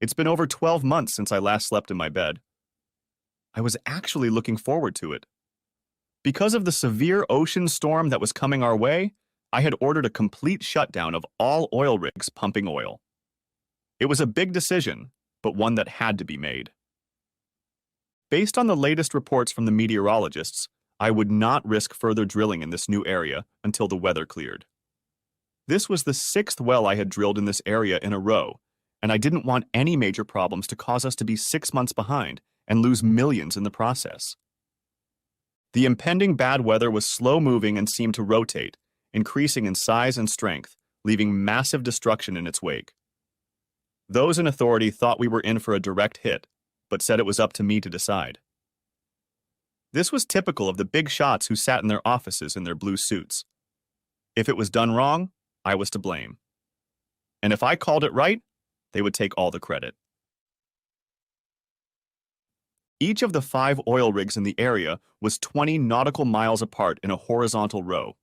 It's been over 12 months since I last slept in my bed. I was actually looking forward to it. Because of the severe ocean storm that was coming our way, I had ordered a complete shutdown of all oil rigs pumping oil. It was a big decision, but one that had to be made. Based on the latest reports from the meteorologists, I would not risk further drilling in this new area until the weather cleared. This was the sixth well I had drilled in this area in a row, and I didn't want any major problems to cause us to be 6 months behind and lose millions in the process. The impending bad weather was slow-moving and seemed to rotate, increasing in size and strength, leaving massive destruction in its wake. Those in authority thought we were in for a direct hit, but said it was up to me to decide. This was typical of the big shots who sat in their offices in their blue suits. If it was done wrong, I was to blame. And if I called it right, they would take all the credit. Each of the 5 oil rigs in the area was 20 nautical miles apart in a horizontal row.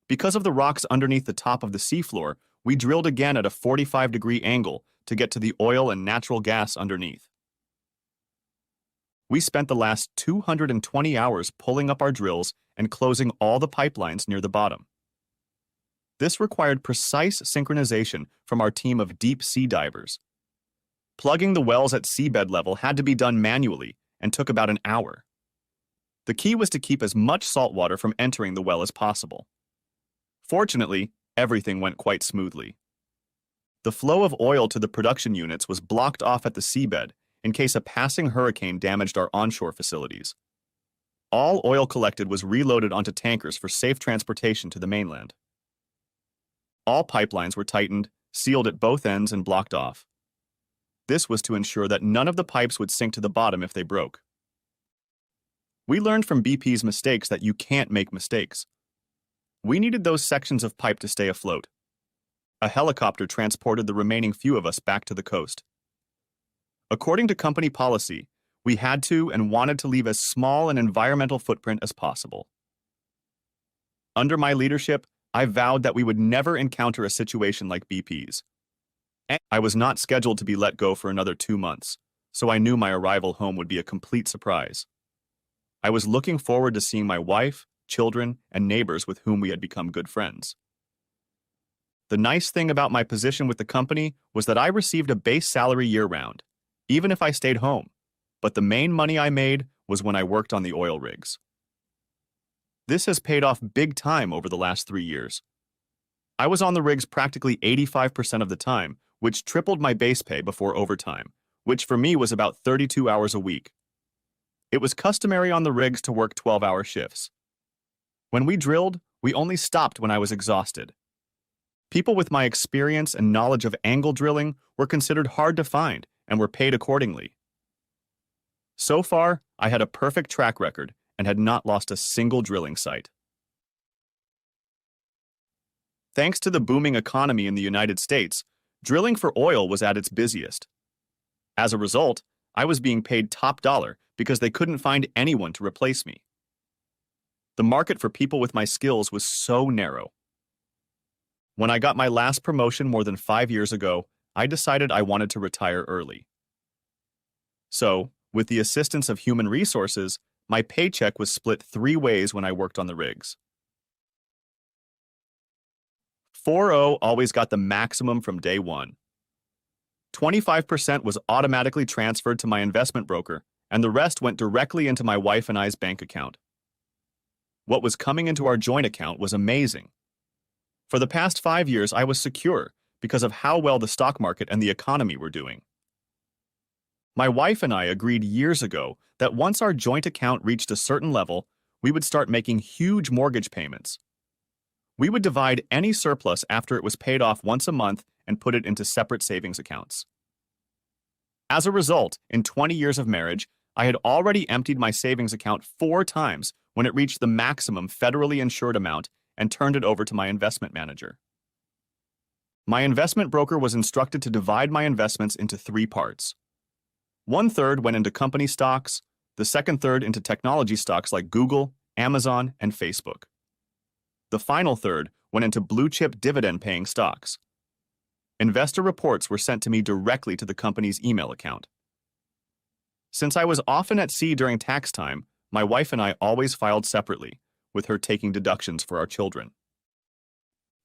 Because of the rocks underneath the top of the seafloor, we drilled again at a 45-degree angle to get to the oil and natural gas underneath. We spent the last 220 hours pulling up our drills and closing all the pipelines near the bottom. This required precise synchronization from our team of deep-sea divers. Plugging the wells at seabed level had to be done manually and took about an hour. The key was to keep as much salt water from entering the well as possible. Fortunately, everything went quite smoothly. The flow of oil to the production units was blocked off at the seabed in case a passing hurricane damaged our onshore facilities. All oil collected was reloaded onto tankers for safe transportation to the mainland. All pipelines were tightened, sealed at both ends, and blocked off. This was to ensure that none of the pipes would sink to the bottom if they broke. We learned from BP's mistakes that you can't make mistakes. We needed those sections of pipe to stay afloat. A helicopter transported the remaining few of us back to the coast. According to company policy, we had to and wanted to leave as small an environmental footprint as possible. Under my leadership, I vowed that we would never encounter a situation like BP's. I was not scheduled to be let go for another 2 months, so I knew my arrival home would be a complete surprise. I was looking forward to seeing my wife, children, and neighbors with whom we had become good friends. The nice thing about my position with the company was that I received a base salary year-round, even if I stayed home, but the main money I made was when I worked on the oil rigs. This has paid off big time over the last 3 years. I was on the rigs practically 85% of the time, which tripled my base pay before overtime, which for me was about 32 hours a week. It was customary on the rigs to work 12-hour shifts. When we drilled, we only stopped when I was exhausted. People with my experience and knowledge of angle drilling were considered hard to find and were paid accordingly. So far, I had a perfect track record and had not lost a single drilling site. Thanks to the booming economy in the United States, drilling for oil was at its busiest. As a result, I was being paid top dollar because they couldn't find anyone to replace me. The market for people with my skills was so narrow. When I got my last promotion more than 5 years ago, I decided I wanted to retire early. So, with the assistance of human resources, my paycheck was split 3 ways when I worked on the rigs. 4-0 always got the maximum from day one. 25% was automatically transferred to my investment broker, and the rest went directly into my wife and I's bank account. What was coming into our joint account was amazing. For the past 5 years, I was secure because of how well the stock market and the economy were doing. My wife and I agreed years ago that once our joint account reached a certain level, we would start making huge mortgage payments. We would divide any surplus after it was paid off once a month and put it into separate savings accounts. As a result, in 20 years of marriage, I had already emptied my savings account 4 times when it reached the maximum federally insured amount and turned it over to my investment manager. My investment broker was instructed to divide my investments into 3 parts. 1/3 went into company stocks, the second third into technology stocks like Google, Amazon, and Facebook. The final third went into blue-chip dividend-paying stocks. Investor reports were sent to me directly to the company's email account. Since I was often at sea during tax time, my wife and I always filed separately, with her taking deductions for our children.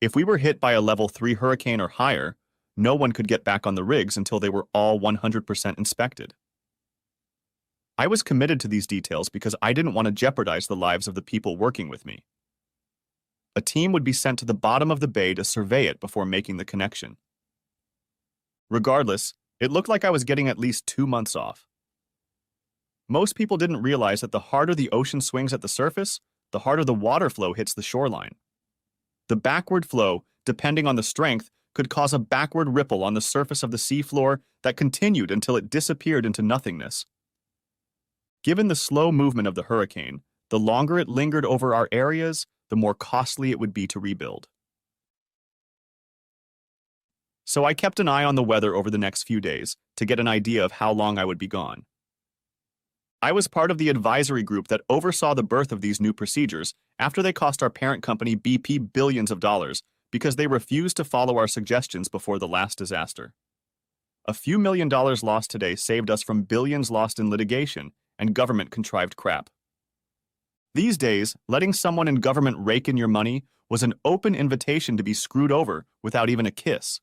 If we were hit by a level 3 hurricane or higher, no one could get back on the rigs until they were all 100% inspected. I was committed to these details because I didn't want to jeopardize the lives of the people working with me. A team would be sent to the bottom of the bay to survey it before making the connection. Regardless, it looked like I was getting at least 2 months off. Most people didn't realize that the harder the ocean swings at the surface, the harder the water flow hits the shoreline. The backward flow, depending on the strength, could cause a backward ripple on the surface of the seafloor that continued until it disappeared into nothingness. Given the slow movement of the hurricane, the longer it lingered over our areas, the more costly it would be to rebuild. So I kept an eye on the weather over the next few days to get an idea of how long I would be gone. I was part of the advisory group that oversaw the birth of these new procedures after they cost our parent company BP billions of dollars because they refused to follow our suggestions before the last disaster. A few $1 million lost today saved us from billions lost in litigation and government-contrived crap. These days, letting someone in government rake in your money was an open invitation to be screwed over without even a kiss.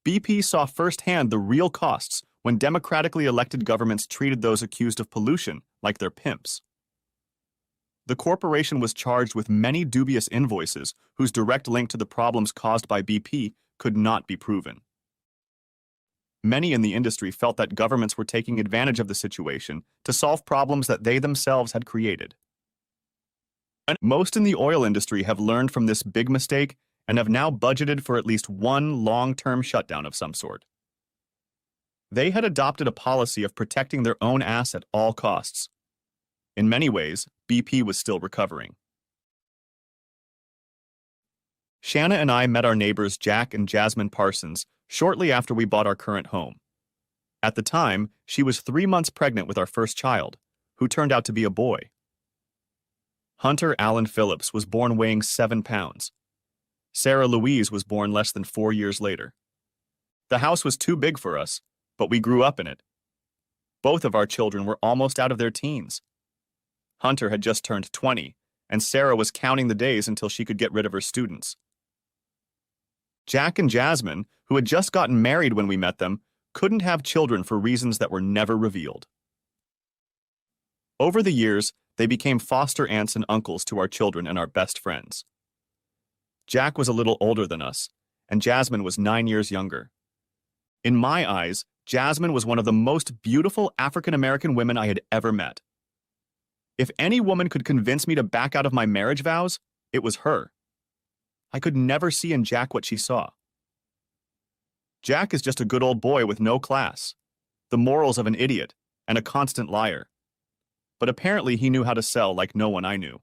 BP saw firsthand the real costs when democratically elected governments treated those accused of pollution like their pimps. The corporation was charged with many dubious invoices whose direct link to the problems caused by BP could not be proven. Many in the industry felt that governments were taking advantage of the situation to solve problems that they themselves had created. And most in the oil industry have learned from this big mistake and have now budgeted for at least one long-term shutdown of some sort. They had adopted a policy of protecting their own ass at all costs. In many ways, BP was still recovering. Shanna and I met our neighbors Jack and Jasmine Parsons shortly after we bought our current home. At the time, she was 3 months pregnant with our first child, who turned out to be a boy. Hunter Allen Phillips was born weighing 7 pounds. Sarah Louise was born less than 4 years later. The house was too big for us, but we grew up in it. Both of our children were almost out of their teens. Hunter had just turned 20, and Sarah was counting the days until she could get rid of her students. Jack and Jasmine, who had just gotten married when we met them, couldn't have children for reasons that were never revealed. Over the years, they became foster aunts and uncles to our children and our best friends. Jack was a little older than us, and Jasmine was 9 years younger. In my eyes, Jasmine was one of the most beautiful African-American women I had ever met. If any woman could convince me to back out of my marriage vows, it was her. I could never see in Jack what she saw. Jack is just a good old boy with no class, the morals of an idiot, and a constant liar. But apparently he knew how to sell like no one I knew.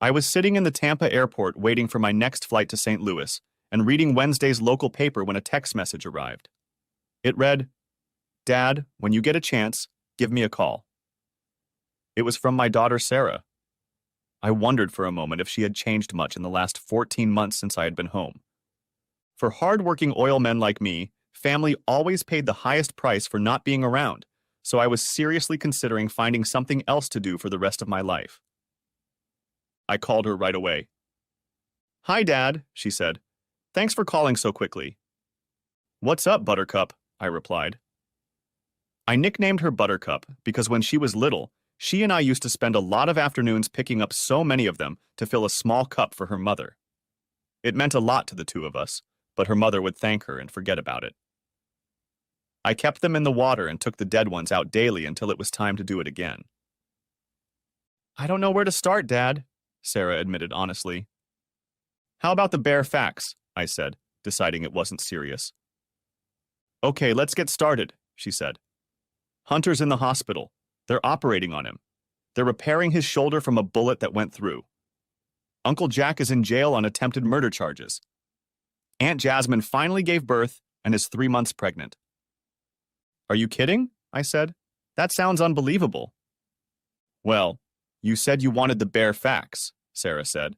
I was sitting in the Tampa airport waiting for my next flight to St. Louis and reading Wednesday's local paper when a text message arrived. It read, "Dad, when you get a chance, give me a call." It was from my daughter Sarah. I wondered for a moment if she had changed much in the last 14 months since I had been home. For hard-working oil men like me, family always paid the highest price for not being around, so I was seriously considering finding something else to do for the rest of my life. I called her right away. "Hi, Dad," she said. "Thanks for calling so quickly." "What's up, Buttercup?" I replied. I nicknamed her Buttercup because when she was little, she and I used to spend a lot of afternoons picking up so many of them to fill a small cup for her mother. It meant a lot to the two of us, but her mother would thank her and forget about it. I kept them in the water and took the dead ones out daily until it was time to do it again. "I don't know where to start, Dad," Sarah admitted honestly. "How about the bare facts?" I said, deciding it wasn't serious. "Okay, let's get started," she said. "Hunter's in the hospital. They're operating on him. They're repairing his shoulder from a bullet that went through. Uncle Jack is in jail on attempted murder charges. Aunt Jasmine finally gave birth and is 3 months pregnant." "Are you kidding?" I said. "That sounds unbelievable." "Well, you said you wanted the bare facts," Sarah said.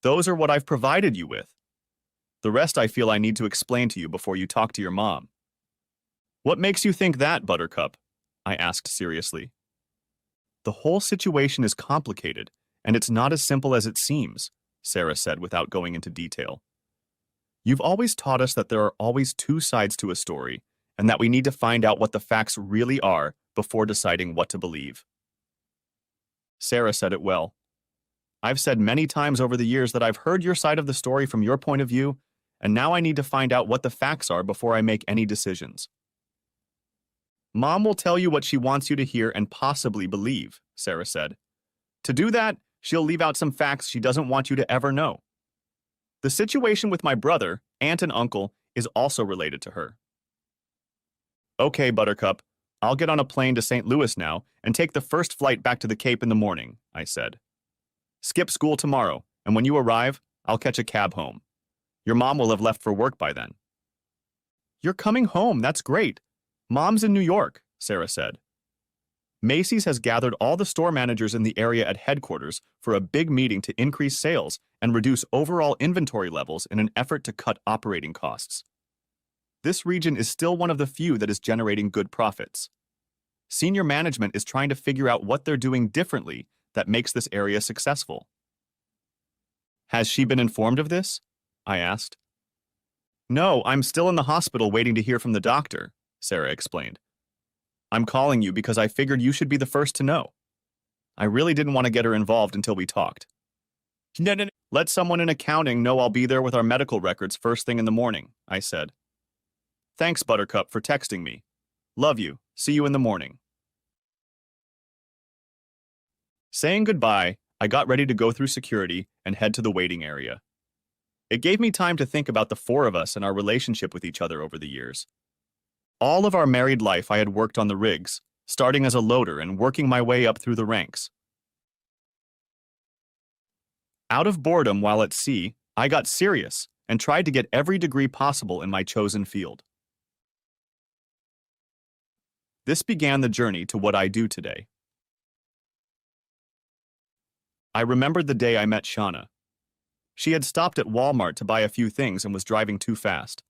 "Those are what I've provided you with. The rest I feel I need to explain to you before you talk to your mom. What makes you think that, Buttercup? I asked seriously. The whole situation is complicated, and it's not as simple as it seems, Sarah said without going into detail. You've always taught us that there are always two sides to a story, and that we need to find out what the facts really are before deciding what to believe. Sarah said it well. I've said many times over the years that I've heard your side of the story from your point of view, and now I need to find out what the facts are before I make any decisions. Mom will tell you what she wants you to hear and possibly believe, Sarah said. To do that, she'll leave out some facts she doesn't want you to ever know. The situation with my brother, aunt, and uncle is also related to her. Okay, Buttercup, I'll get on a plane to St. Louis now and take the first flight back to the Cape in the morning, I said. Skip school tomorrow, and when you arrive, I'll catch a cab home. Your mom will have left for work by then. You're coming home, that's great. Mom's in New York, Sarah said. Macy's has gathered all the store managers in the area at headquarters for a big meeting to increase sales and reduce overall inventory levels in an effort to cut operating costs. This region is still one of the few that is generating good profits. Senior management is trying to figure out what they're doing differently that makes this area successful. Has she been informed of this? I asked. No, I'm still in the hospital waiting to hear from the doctor, Sarah explained. I'm calling you because I figured you should be the first to know. I really didn't want to get her involved until we talked. No. Let someone in accounting know I'll be there with our medical records first thing in the morning, I said. Thanks, Buttercup, for texting me. Love you. See you in the morning. Saying goodbye, I got ready to go through security and head to the waiting area. It gave me time to think about the four of us and our relationship with each other over the years. All of our married life I had worked on the rigs, starting as a loader and working my way up through the ranks. Out of boredom while at sea, I got serious and tried to get every degree possible in my chosen field. This began the journey to what I do today. I remembered the day I met Shauna. She had stopped at Walmart to buy a few things and was driving too fast.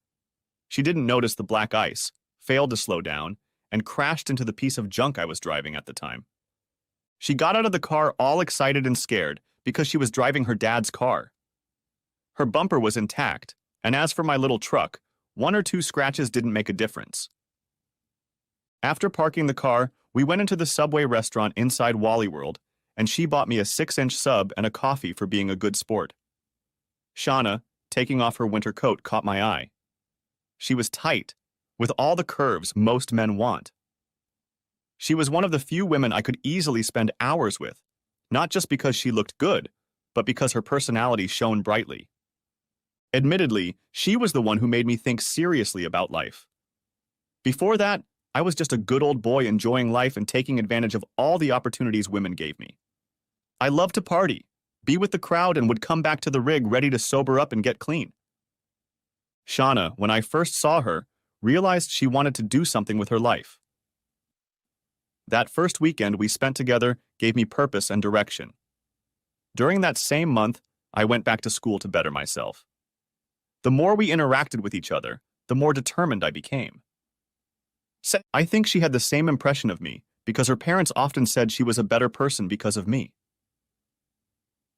She didn't notice the black ice, failed to slow down, and crashed into the piece of junk I was driving at the time. She got out of the car all excited and scared because she was driving her dad's car. Her bumper was intact, and as for my little truck, 1 or 2 scratches didn't make a difference. After parking the car, we went into the Subway restaurant inside Wally World, and she bought me a 6-inch sub and a coffee for being a good sport. Shauna, taking off her winter coat, caught my eye. She was tight, with all the curves most men want. She was one of the few women I could easily spend hours with, not just because she looked good, but because her personality shone brightly. Admittedly, she was the one who made me think seriously about life. Before that, I was just a good old boy enjoying life and taking advantage of all the opportunities women gave me. I loved to party, be with the crowd, and would come back to the rig ready to sober up and get clean. Shauna, when I first saw her, realized she wanted to do something with her life. That first weekend we spent together gave me purpose and direction. During that same month, I went back to school to better myself. The more we interacted with each other, the more determined I became. I think she had the same impression of me because her parents often said she was a better person because of me.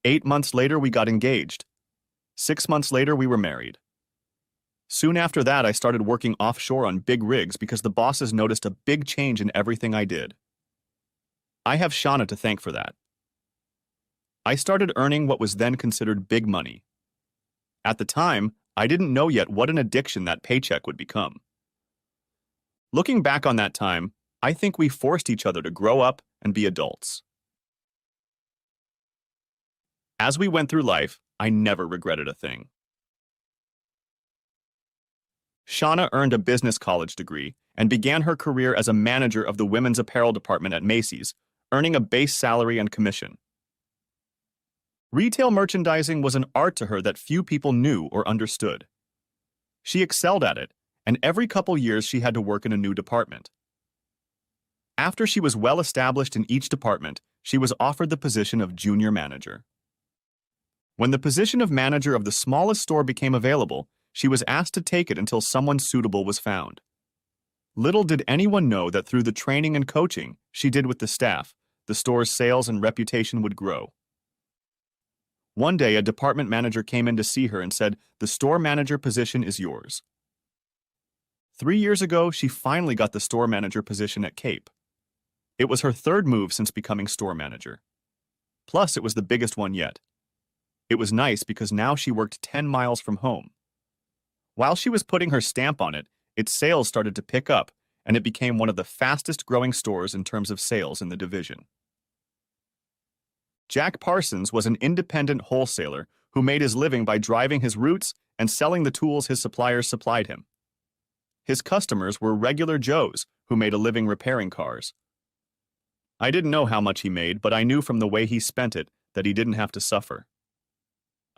8 months later, we got engaged. 6 months later, we were married. Soon after that, I started working offshore on big rigs because the bosses noticed a big change in everything I did. I have Shauna to thank for that. I started earning what was then considered big money. At the time, I didn't know yet what an addiction that paycheck would become. Looking back on that time, I think we forced each other to grow up and be adults. As we went through life, I never regretted a thing. Shauna earned a business college degree and began her career as a manager of the women's apparel department at Macy's, earning a base salary and commission. Retail merchandising was an art to her that few people knew or understood. She excelled at it, and every couple years she had to work in a new department. After she was well established in each department, she was offered the position of junior manager. When the position of manager of the smallest store became available, She was asked to take it until someone suitable was found. Little did anyone know that through the training and coaching she did with the staff, the store's sales and reputation would grow. One day, a department manager came in to see her and said, "The store manager position is yours." 3 years ago, she finally got the store manager position at Cape. It was her third move since becoming store manager. Plus, it was the biggest one yet. It was nice because now she worked 10 miles from home. While she was putting her stamp on it, its sales started to pick up, and it became one of the fastest growing stores in terms of sales in the division. Jack Parsons was an independent wholesaler who made his living by driving his routes and selling the tools his suppliers supplied him. His customers were regular Joes who made a living repairing cars. I didn't know how much he made, but I knew from the way he spent it that he didn't have to suffer.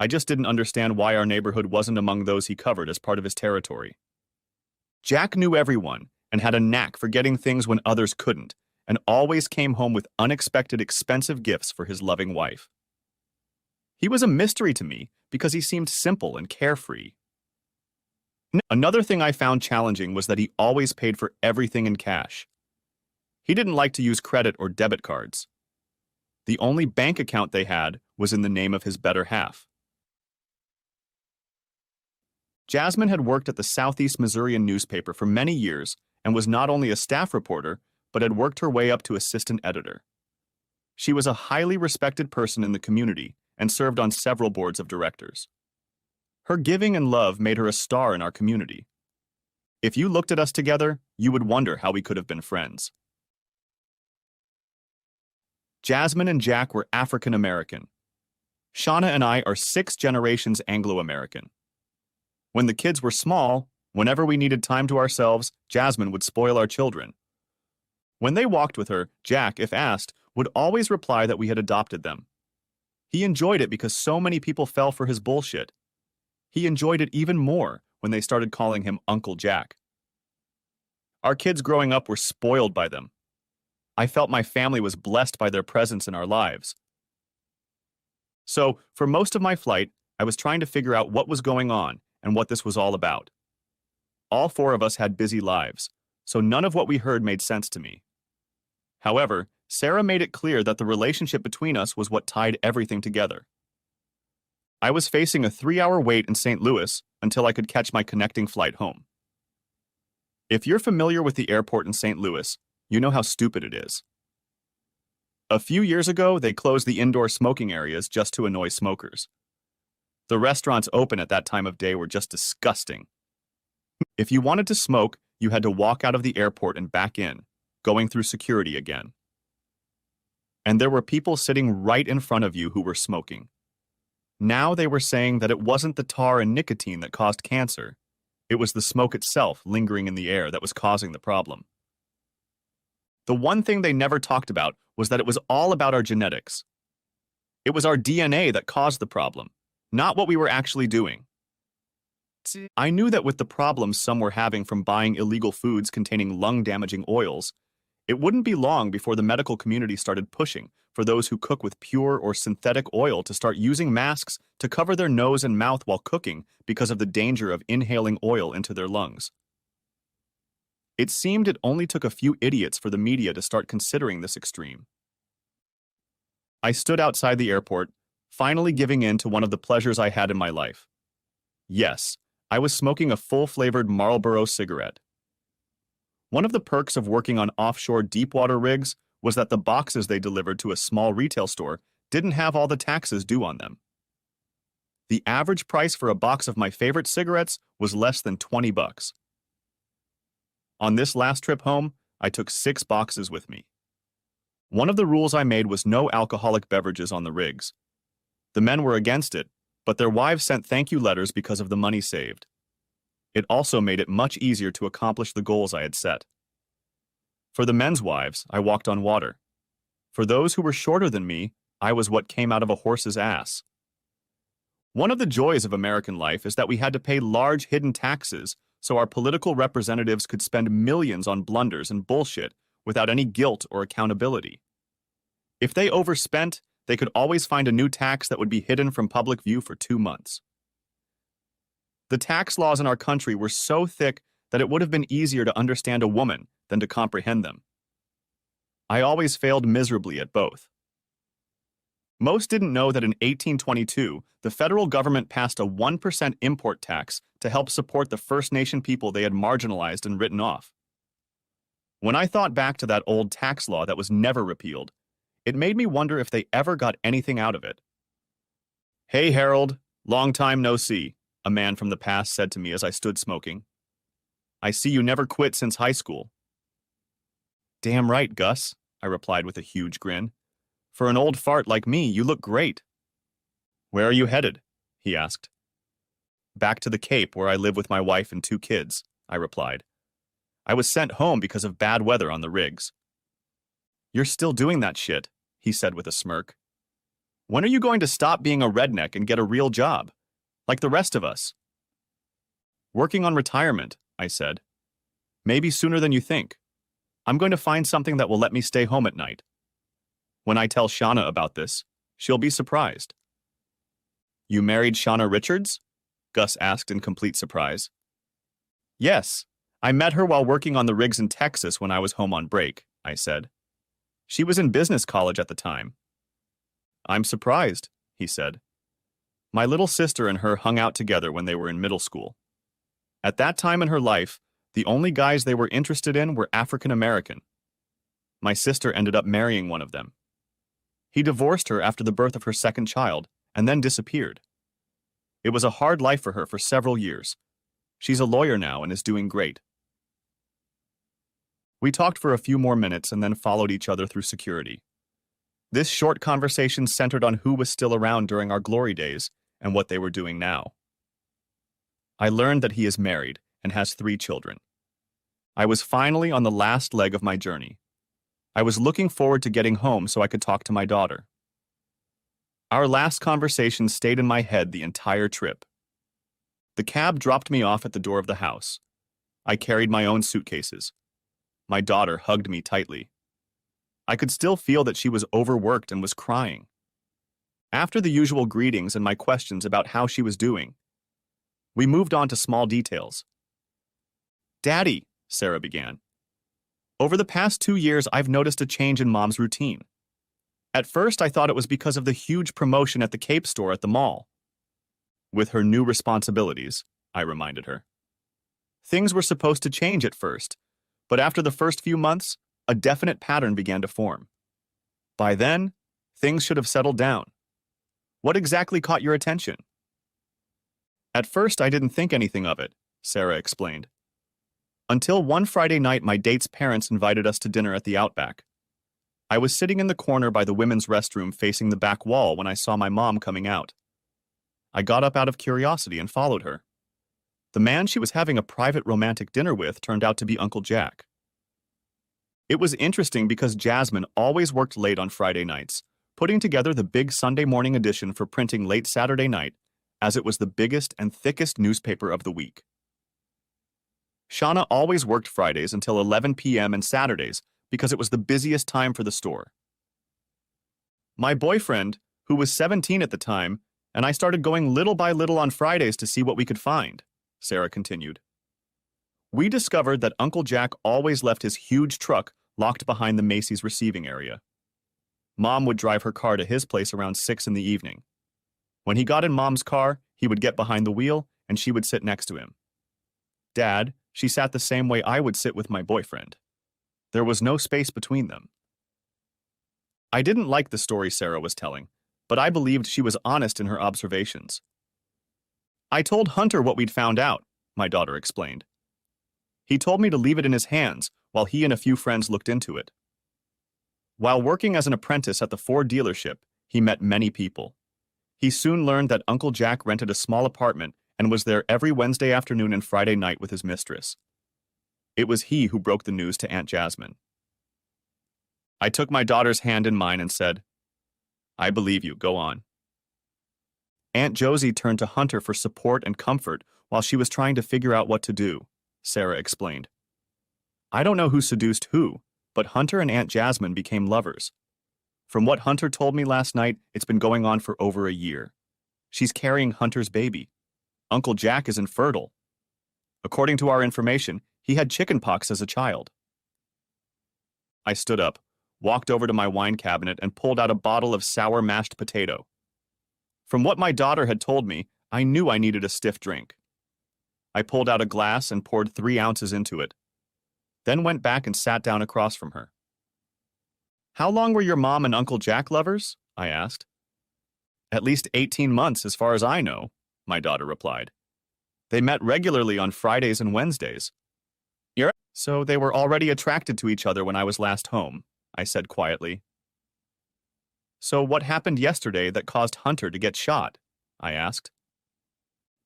I just didn't understand why our neighborhood wasn't among those he covered as part of his territory. Jack knew everyone and had a knack for getting things when others couldn't, and always came home with unexpected expensive gifts for his loving wife. He was a mystery to me because he seemed simple and carefree. Another thing I found challenging was that he always paid for everything in cash. He didn't like to use credit or debit cards. The only bank account they had was in the name of his better half. Jasmine had worked at the Southeast Missourian newspaper for many years and was not only a staff reporter, but had worked her way up to assistant editor. She was a highly respected person in the community and served on several boards of directors. Her giving and love made her a star in our community. If you looked at us together, you would wonder how we could have been friends. Jasmine and Jack were African American. Shauna and I are 6 generations Anglo-American. When the kids were small, whenever we needed time to ourselves, Jasmine would spoil our children. When they walked with her, Jack, if asked, would always reply that we had adopted them. He enjoyed it because so many people fell for his bullshit. He enjoyed it even more when they started calling him Uncle Jack. Our kids growing up were spoiled by them. I felt my family was blessed by their presence in our lives. So, for most of my flight, I was trying to figure out what was going on and what this was all about. All 4 of us had busy lives, so none of what we heard made sense to me. However, Sarah made it clear that the relationship between us was what tied everything together. I was facing a 3-hour wait in St. Louis until I could catch my connecting flight home. If you're familiar with the airport in St. Louis, you know how stupid it is. A few years ago, they closed the indoor smoking areas just to annoy smokers. The restaurants open at that time of day were just disgusting. If you wanted to smoke, you had to walk out of the airport and back in, going through security again. And there were people sitting right in front of you who were smoking. Now they were saying that it wasn't the tar and nicotine that caused cancer. It was the smoke itself lingering in the air that was causing the problem. The one thing they never talked about was that it was all about our genetics. It was our DNA that caused the problem, not what we were actually doing. I knew that with the problems some were having from buying illegal foods containing lung-damaging oils, it wouldn't be long before the medical community started pushing for those who cook with pure or synthetic oil to start using masks to cover their nose and mouth while cooking because of the danger of inhaling oil into their lungs. It seemed it only took a few idiots for the media to start considering this extreme. I stood outside the airport, finally giving in to one of the pleasures I had in my life. Yes, I was smoking a full-flavored Marlboro cigarette. One of the perks of working on offshore deepwater rigs was that the boxes they delivered to a small retail store didn't have all the taxes due on them. The average price for a box of my favorite cigarettes was less than $20. On this last trip home, I took 6 boxes with me. One of the rules I made was no alcoholic beverages on the rigs. The men were against it, but their wives sent thank you letters because of the money saved. It also made it much easier to accomplish the goals I had set. For the men's wives, I walked on water. For those who were shorter than me, I was what came out of a horse's ass. One of the joys of American life is that we had to pay large hidden taxes so our political representatives could spend millions on blunders and bullshit without any guilt or accountability. If they overspent, they could always find a new tax that would be hidden from public view for 2 months. The tax laws in our country were so thick that it would have been easier to understand a woman than to comprehend them. I always failed miserably at both. Most didn't know that in 1822, the federal government passed a 1% import tax to help support the First Nation people they had marginalized and written off. When I thought back to that old tax law that was never repealed, it made me wonder if they ever got anything out of it. "Hey, Harold, long time no see," a man from the past said to me as I stood smoking. "I see you never quit since high school." "Damn right, Gus," I replied with a huge grin. "For an old fart like me, you look great." "Where are you headed?" he asked. "Back to the Cape, where I live with my wife and 2 kids," I replied. "I was sent home because of bad weather on the rigs." "You're still doing that shit," he said with a smirk. "When are you going to stop being a redneck and get a real job, like the rest of us?" "Working on retirement," I said. "Maybe sooner than you think. I'm going to find something that will let me stay home at night. When I tell Shauna about this, she'll be surprised." "You married Shauna Richards?" Gus asked in complete surprise. "Yes, I met her while working on the rigs in Texas when I was home on break," I said. "She was in business college at the time." "I'm surprised," he said. "My little sister and her hung out together when they were in middle school. At that time in her life, the only guys they were interested in were African American. My sister ended up marrying one of them. He divorced her after the birth of her second child and then disappeared. It was a hard life for her for several years. She's a lawyer now and is doing great." We talked for a few more minutes and then followed each other through security. This short conversation centered on who was still around during our glory days and what they were doing now. I learned that he is married and has 3 children. I was finally on the last leg of my journey. I was looking forward to getting home so I could talk to my daughter. Our last conversation stayed in my head the entire trip. The cab dropped me off at the door of the house. I carried my own suitcases. My daughter hugged me tightly. I could still feel that she was overworked and was crying. After the usual greetings and my questions about how she was doing, we moved on to small details. "Daddy," Sarah began, "over the past 2 years, I've noticed a change in Mom's routine. At first, I thought it was because of the huge promotion at the Cape store at the mall." "With her new responsibilities," I reminded her. "Things were supposed to change at first, but after the first few months, a definite pattern began to form. By then, things should have settled down. What exactly caught your attention?" "At first, I didn't think anything of it," Sarah explained. "Until one Friday night, my date's parents invited us to dinner at the Outback. I was sitting in the corner by the women's restroom facing the back wall when I saw my mom coming out. I got up out of curiosity and followed her. The man she was having a private romantic dinner with turned out to be Uncle Jack. It was interesting because Jasmine always worked late on Friday nights, putting together the big Sunday morning edition for printing late Saturday night, as it was the biggest and thickest newspaper of the week. Shauna always worked Fridays until 11 p.m. and Saturdays because it was the busiest time for the store. My boyfriend, who was 17 at the time, and I started going little by little on Fridays to see what we could find," Sarah continued. "We discovered that Uncle Jack always left his huge truck locked behind the Macy's receiving area. Mom would drive her car to his place around 6 in the evening. When he got in Mom's car, he would get behind the wheel and she would sit next to him. Dad, she sat the same way I would sit with my boyfriend. There was no space between them." I didn't like the story Sarah was telling, but I believed she was honest in her observations. "I told Hunter what we'd found out," my daughter explained. "He told me to leave it in his hands while he and a few friends looked into it." While working as an apprentice at the Ford dealership, he met many people. He soon learned that Uncle Jack rented a small apartment and was there every Wednesday afternoon and Friday night with his mistress. It was he who broke the news to Aunt Jasmine. I took my daughter's hand in mine and said, "I believe you, go on." Aunt Josie turned to Hunter for support and comfort while she was trying to figure out what to do, Sarah explained. "I don't know who seduced who, but Hunter and Aunt Jasmine became lovers. From what Hunter told me last night, it's been going on for over a year. She's carrying Hunter's baby. Uncle Jack is infertile. According to our information, he had chickenpox as a child. I stood up, walked over to my wine cabinet, and pulled out a bottle of sour mashed potato. From what my daughter had told me, I knew I needed a stiff drink. I pulled out a glass and poured 3 ounces into it, then went back and sat down across from her. How long were your mom and Uncle Jack lovers? I asked. At least 18 months, as far as I know, my daughter replied. They met regularly on Fridays and Wednesdays. So they were already attracted to each other when I was last home, I said quietly. So what happened yesterday that caused Hunter to get shot? I asked.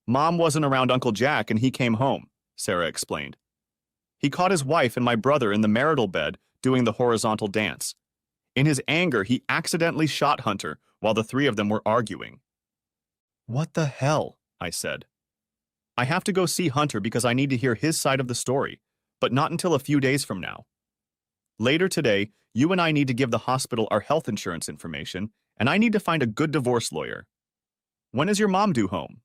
Mom wasn't around Uncle Jack and he came home, Sarah explained. He caught his wife and my brother in the marital bed doing the horizontal dance. In his anger, he accidentally shot Hunter while the 3 of them were arguing. What the hell? I said. I have to go see Hunter because I need to hear his side of the story, but not until a few days from now. Later today, you and I need to give the hospital our health insurance information, and I need to find a good divorce lawyer. When is your mom due home?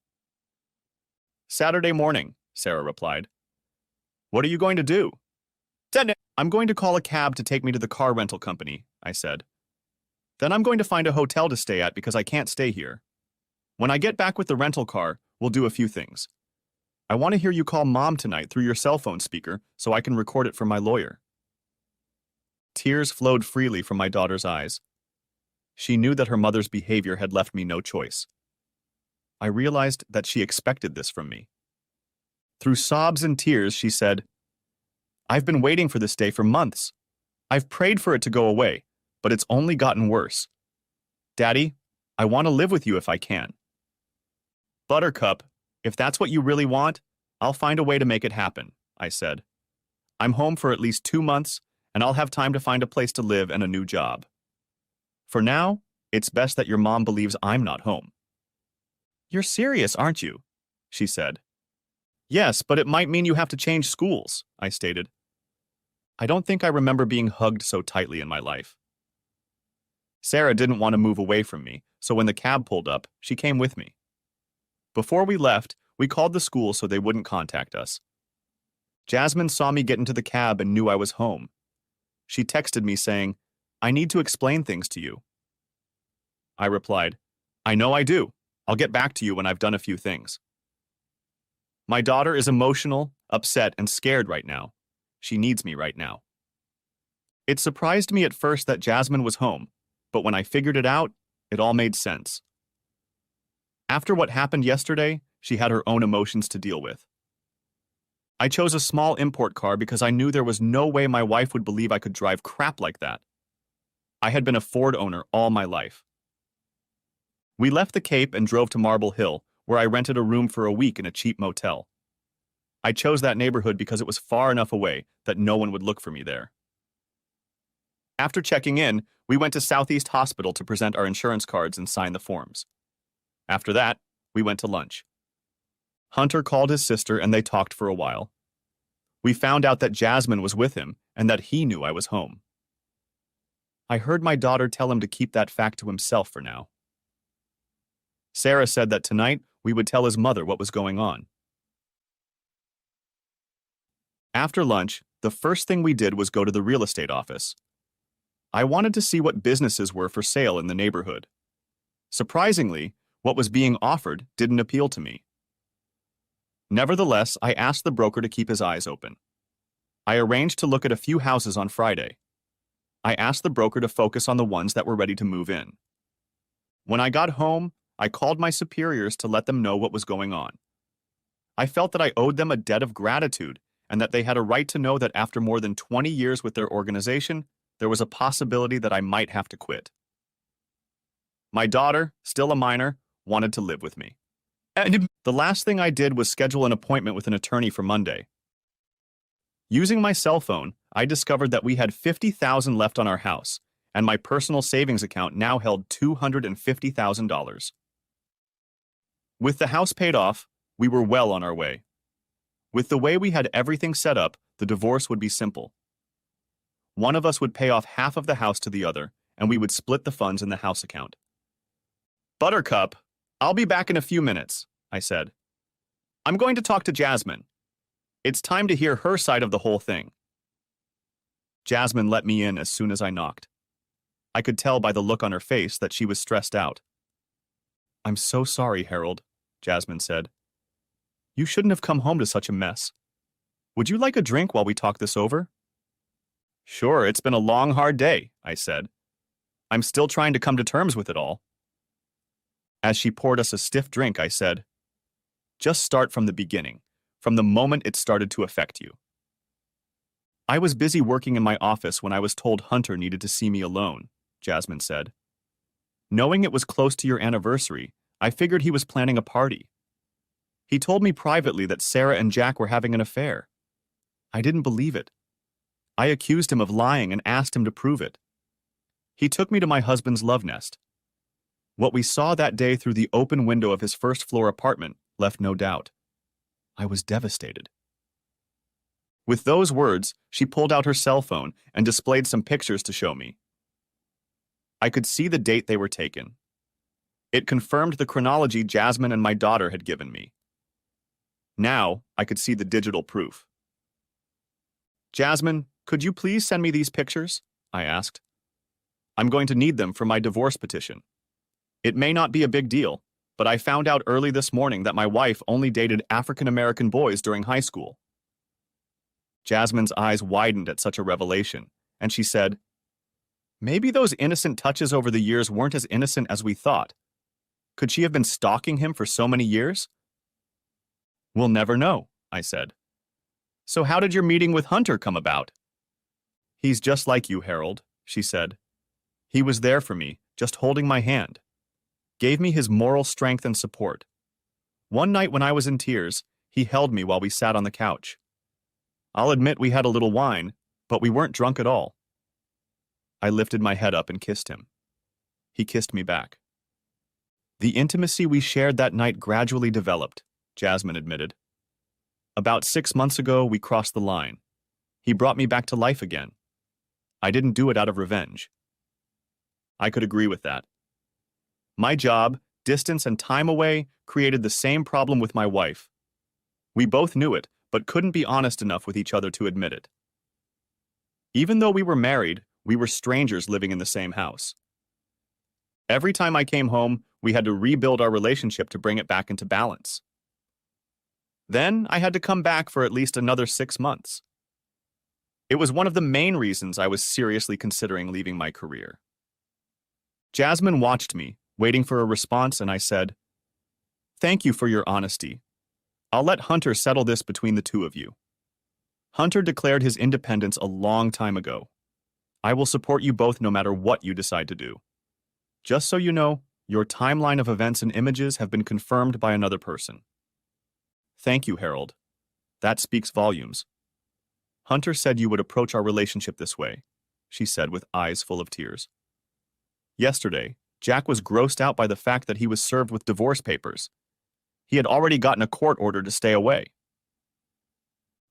Saturday morning, Sarah replied. What are you going to do? I'm going to call a cab to take me to the car rental company, I said. Then I'm going to find a hotel to stay at because I can't stay here. When I get back with the rental car, we'll do a few things. I want to hear you call Mom tonight through your cell phone speaker so I can record it for my lawyer. Tears flowed freely from my daughter's eyes. She knew that her mother's behavior had left me no choice. I realized that she expected this from me. Through sobs and tears, she said, I've been waiting for this day for months. I've prayed for it to go away, but it's only gotten worse. Daddy, I want to live with you if I can. Buttercup, if that's what you really want, I'll find a way to make it happen, I said. I'm home for at least 2 months, and I'll have time to find a place to live and a new job. For now, it's best that your mom believes I'm not home. You're serious, aren't you? She said. Yes, but it might mean you have to change schools, I stated. I don't think I remember being hugged so tightly in my life. Sarah didn't want to move away from me, so when the cab pulled up, she came with me. Before we left, we called the school so they wouldn't contact us. Jasmine saw me get into the cab and knew I was home. She texted me saying, I need to explain things to you. I replied, I know I do. I'll get back to you when I've done a few things. My daughter is emotional, upset, and scared right now. She needs me right now. It surprised me at first that Jasmine was home, but when I figured it out, it all made sense. After what happened yesterday, she had her own emotions to deal with. I chose a small import car because I knew there was no way my wife would believe I could drive crap like that. I had been a Ford owner all my life. We left the Cape and drove to Marble Hill, where I rented a room for a week in a cheap motel. I chose that neighborhood because it was far enough away that no one would look for me there. After checking in, we went to Southeast Hospital to present our insurance cards and sign the forms. After that, we went to lunch. Hunter called his sister and they talked for a while. We found out that Jasmine was with him and that he knew I was home. I heard my daughter tell him to keep that fact to himself for now. Sarah said that tonight we would tell his mother what was going on. After lunch, the first thing we did was go to the real estate office. I wanted to see what businesses were for sale in the neighborhood. Surprisingly, what was being offered didn't appeal to me. Nevertheless, I asked the broker to keep his eyes open. I arranged to look at a few houses on Friday. I asked the broker to focus on the ones that were ready to move in. When I got home, I called my superiors to let them know what was going on. I felt that I owed them a debt of gratitude and that they had a right to know that after more than 20 years with their organization, there was a possibility that I might have to quit. My daughter, still a minor, wanted to live with me. The last thing I did was schedule an appointment with an attorney for Monday. Using my cell phone, I discovered that we had $50,000 left on our house, and my personal savings account now held $250,000. With the house paid off, we were well on our way. With the way we had everything set up, the divorce would be simple. One of us would pay off half of the house to the other, and we would split the funds in the house account. Buttercup, I'll be back in a few minutes, I said. I'm going to talk to Jasmine. It's time to hear her side of the whole thing. Jasmine let me in as soon as I knocked. I could tell by the look on her face that she was stressed out. I'm so sorry, Harold, Jasmine said. You shouldn't have come home to such a mess. Would you like a drink while we talk this over? Sure, it's been a long, hard day, I said. I'm still trying to come to terms with it all. As she poured us a stiff drink, I said, just start from the beginning, from the moment it started to affect you. I was busy working in my office when I was told Hunter needed to see me alone, Jasmine said. Knowing it was close to your anniversary, I figured he was planning a party. He told me privately that Sarah and Jack were having an affair. I didn't believe it. I accused him of lying and asked him to prove it. He took me to my husband's love nest. What we saw that day through the open window of his first-floor apartment left no doubt. I was devastated. With those words, she pulled out her cell phone and displayed some pictures to show me. I could see the date they were taken. It confirmed the chronology Jasmine and my daughter had given me. Now, I could see the digital proof. Jasmine, could you please send me these pictures? I asked. I'm going to need them for my divorce petition. It may not be a big deal, but I found out early this morning that my wife only dated African-American boys during high school. Jasmine's eyes widened at such a revelation, and she said, maybe those innocent touches over the years weren't as innocent as we thought. Could she have been stalking him for so many years? We'll never know, I said. So how did your meeting with Hunter come about? He's just like you, Harold, she said. He was there for me, just holding my hand. Gave me his moral strength and support. One night when I was in tears, he held me while we sat on the couch. I'll admit we had a little wine, but we weren't drunk at all. I lifted my head up and kissed him. He kissed me back. The intimacy we shared that night gradually developed, Jasmine admitted. About 6 months ago, we crossed the line. He brought me back to life again. I didn't do it out of revenge. I could agree with that. My job, distance, and time away created the same problem with my wife. We both knew it, but couldn't be honest enough with each other to admit it. Even though we were married, we were strangers living in the same house. Every time I came home, we had to rebuild our relationship to bring it back into balance. Then I had to come back for at least another 6 months. It was one of the main reasons I was seriously considering leaving my career. Jasmine watched me, waiting for a response, and I said, "Thank you for your honesty. I'll let Hunter settle this between the two of you. Hunter declared his independence a long time ago. I will support you both no matter what you decide to do. Just so you know, your timeline of events and images have been confirmed by another person." Thank you, Harold. That speaks volumes. Hunter said you would approach our relationship this way, she said with eyes full of tears. Yesterday, Jack was grossed out by the fact that he was served with divorce papers. He had already gotten a court order to stay away.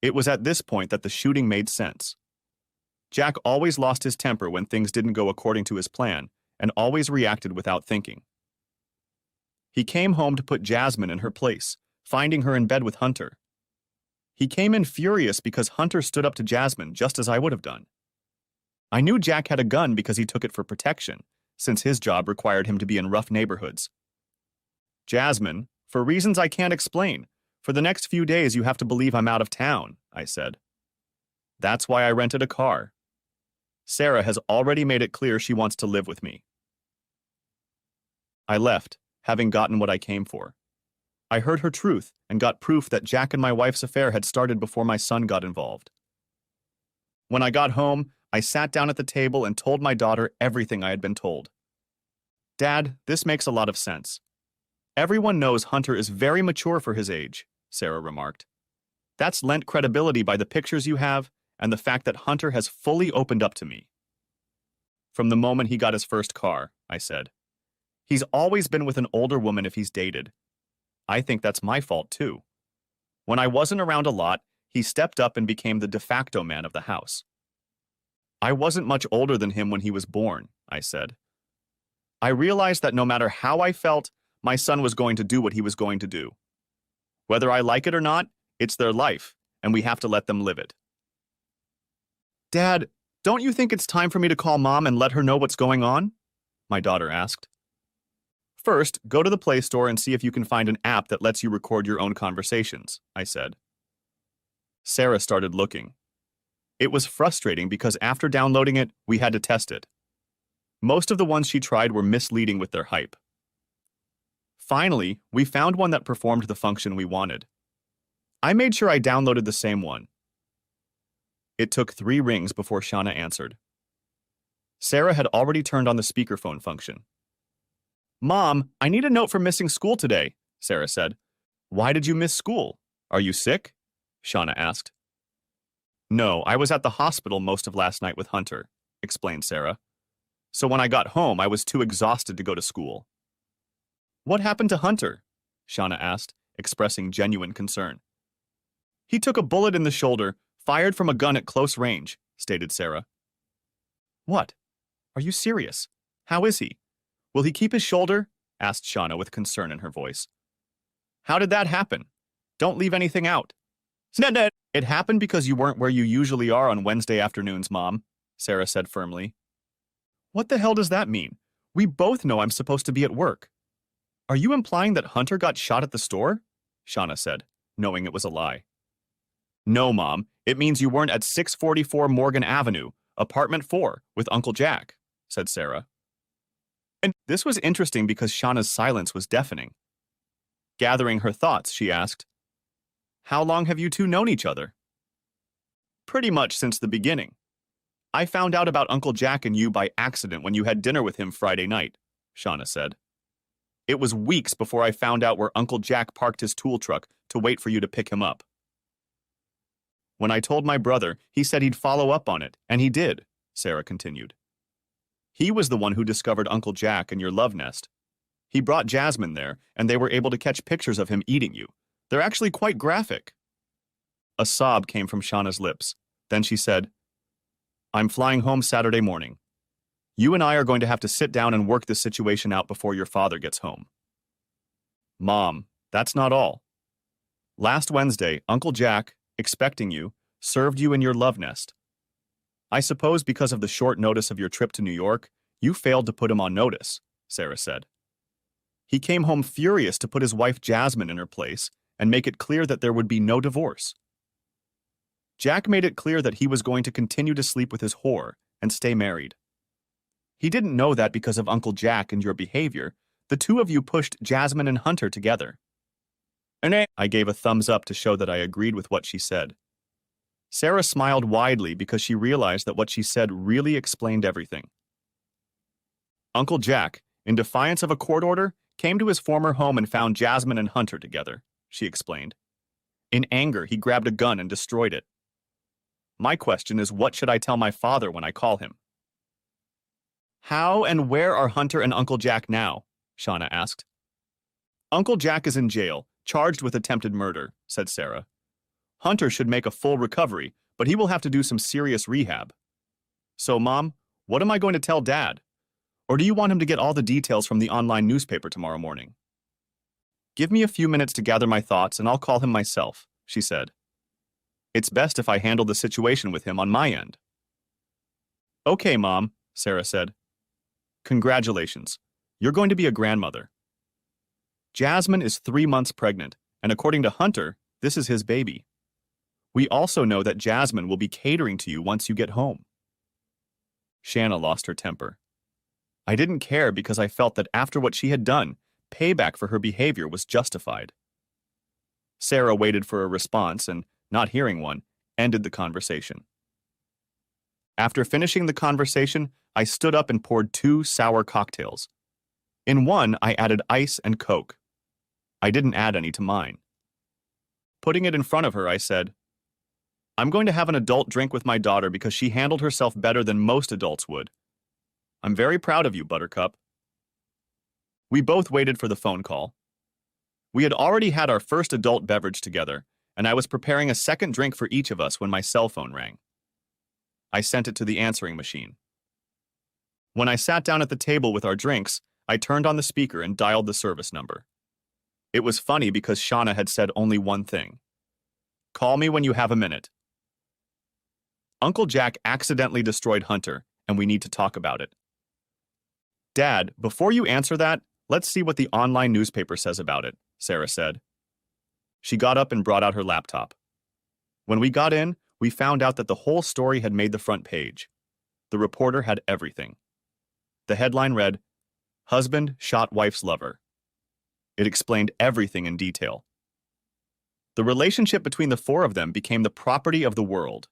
It was at this point that the shooting made sense. Jack always lost his temper when things didn't go according to his plan and always reacted without thinking. He came home to put Jasmine in her place, finding her in bed with Hunter. He came in furious because Hunter stood up to Jasmine just as I would have done. I knew Jack had a gun because he took it for protection, since his job required him to be in rough neighborhoods. Jasmine, for reasons I can't explain, for the next few days you have to believe I'm out of town, I said. That's why I rented a car. Sarah has already made it clear she wants to live with me. I left, having gotten what I came for. I heard her truth and got proof that Jack and my wife's affair had started before my son got involved. When I got home, I sat down at the table and told my daughter everything I had been told. Dad, this makes a lot of sense. Everyone knows Hunter is very mature for his age, Sarah remarked. That's lent credibility by the pictures you have and the fact that Hunter has fully opened up to me. From the moment he got his first car, I said. He's always been with an older woman if he's dated. I think that's my fault too. When I wasn't around a lot, he stepped up and became the de facto man of the house. I wasn't much older than him when he was born, I said. I realized that no matter how I felt, my son was going to do what he was going to do. Whether I like it or not, it's their life, and we have to let them live it. Dad, don't you think it's time for me to call Mom and let her know what's going on? My daughter asked. First, go to the Play Store and see if you can find an app that lets you record your own conversations, I said. Sarah started looking. It was frustrating because after downloading it, we had to test it. Most of the ones she tried were misleading with their hype. Finally, we found one that performed the function we wanted. I made sure I downloaded the same one. It took 3 rings before Shauna answered. Sarah had already turned on the speakerphone function. Mom, I need a note for missing school today, Sarah said. Why did you miss school? Are you sick? Shauna asked. No, I was at the hospital most of last night with Hunter, explained Sarah. So when I got home, I was too exhausted to go to school. What happened to Hunter? Shauna asked, expressing genuine concern. He took a bullet in the shoulder, fired from a gun at close range, stated Sarah. What? Are you serious? How is he? Will he keep his shoulder? Asked Shauna with concern in her voice. How did that happen? Don't leave anything out. It happened because you weren't where you usually are on Wednesday afternoons, Mom, Sarah said firmly. What the hell does that mean? We both know I'm supposed to be at work. Are you implying that Hunter got shot at the store? Shauna said, knowing it was a lie. No, Mom. It means you weren't at 644 Morgan Avenue, apartment 4, with Uncle Jack, said Sarah. And this was interesting because Shauna's silence was deafening. Gathering her thoughts, she asked, How long have you two known each other? Pretty much since the beginning. I found out about Uncle Jack and you by accident when you had dinner with him Friday night, Shauna said. It was weeks before I found out where Uncle Jack parked his tool truck to wait for you to pick him up. When I told my brother, he said he'd follow up on it, and he did, Sarah continued. He was the one who discovered Uncle Jack and your love nest. He brought Jasmine there, and they were able to catch pictures of him eating you. They're actually quite graphic. A sob came from Shauna's lips. Then she said, I'm flying home Saturday morning. You and I are going to have to sit down and work this situation out before your father gets home. Mom, that's not all. Last Wednesday, Uncle Jack, expecting you, served you in your love nest. I suppose because of the short notice of your trip to New York, you failed to put him on notice, Sarah said. He came home furious to put his wife Jasmine in her place and make it clear that there would be no divorce. Jack made it clear that he was going to continue to sleep with his whore and stay married. He didn't know that because of Uncle Jack and your behavior, the two of you pushed Jasmine and Hunter together. I gave a thumbs up to show that I agreed with what she said. Sarah smiled widely because she realized that what she said really explained everything. Uncle Jack, in defiance of a court order, came to his former home and found Jasmine and Hunter together, she explained. In anger, he grabbed a gun and destroyed it. My question is, what should I tell my father when I call him? How and where are Hunter and Uncle Jack now? Shauna asked. Uncle Jack is in jail, charged with attempted murder, said Sarah. Hunter should make a full recovery, but he will have to do some serious rehab. So, Mom, what am I going to tell Dad? Or do you want him to get all the details from the online newspaper tomorrow morning? Give me a few minutes to gather my thoughts and I'll call him myself, she said. It's best if I handle the situation with him on my end. Okay, Mom, Sarah said. Congratulations. You're going to be a grandmother. Jasmine is 3 months pregnant, and according to Hunter, this is his baby. We also know that Jasmine will be catering to you once you get home. Shanna lost her temper. I didn't care because I felt that after what she had done, payback for her behavior was justified. Sarah waited for a response and, not hearing one, ended the conversation. After finishing the conversation, I stood up and poured 2 sour cocktails. In one, I added ice and Coke. I didn't add any to mine. Putting it in front of her, I said, I'm going to have an adult drink with my daughter because she handled herself better than most adults would. I'm very proud of you, Buttercup. We both waited for the phone call. We had already had our first adult beverage together, and I was preparing a second drink for each of us when my cell phone rang. I sent it to the answering machine. When I sat down at the table with our drinks, I turned on the speaker and dialed the service number. It was funny because Shauna had said only one thing. Call me when you have a minute. Uncle Jack accidentally destroyed Hunter, and we need to talk about it. Dad, before you answer that, let's see what the online newspaper says about it, Sarah said. She got up and brought out her laptop. When we got in, we found out that the whole story had made the front page. The reporter had everything. The headline read, "Husband shot wife's lover." It explained everything in detail. The relationship between the four of them became the property of the world.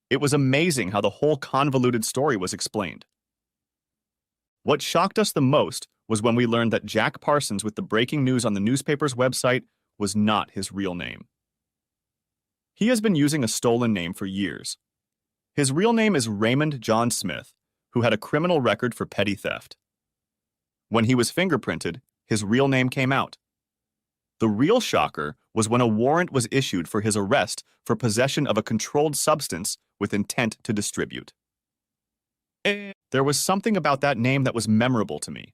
It was amazing how the whole convoluted story was explained. What shocked us the most was when we learned that Jack Parsons with the breaking news on the newspaper's website was not his real name. He has been using a stolen name for years. His real name is Raymond John Smith, who had a criminal record for petty theft. When he was fingerprinted, his real name came out. The real shocker was when a warrant was issued for his arrest for possession of a controlled substance with intent to distribute. There was something about that name that was memorable to me.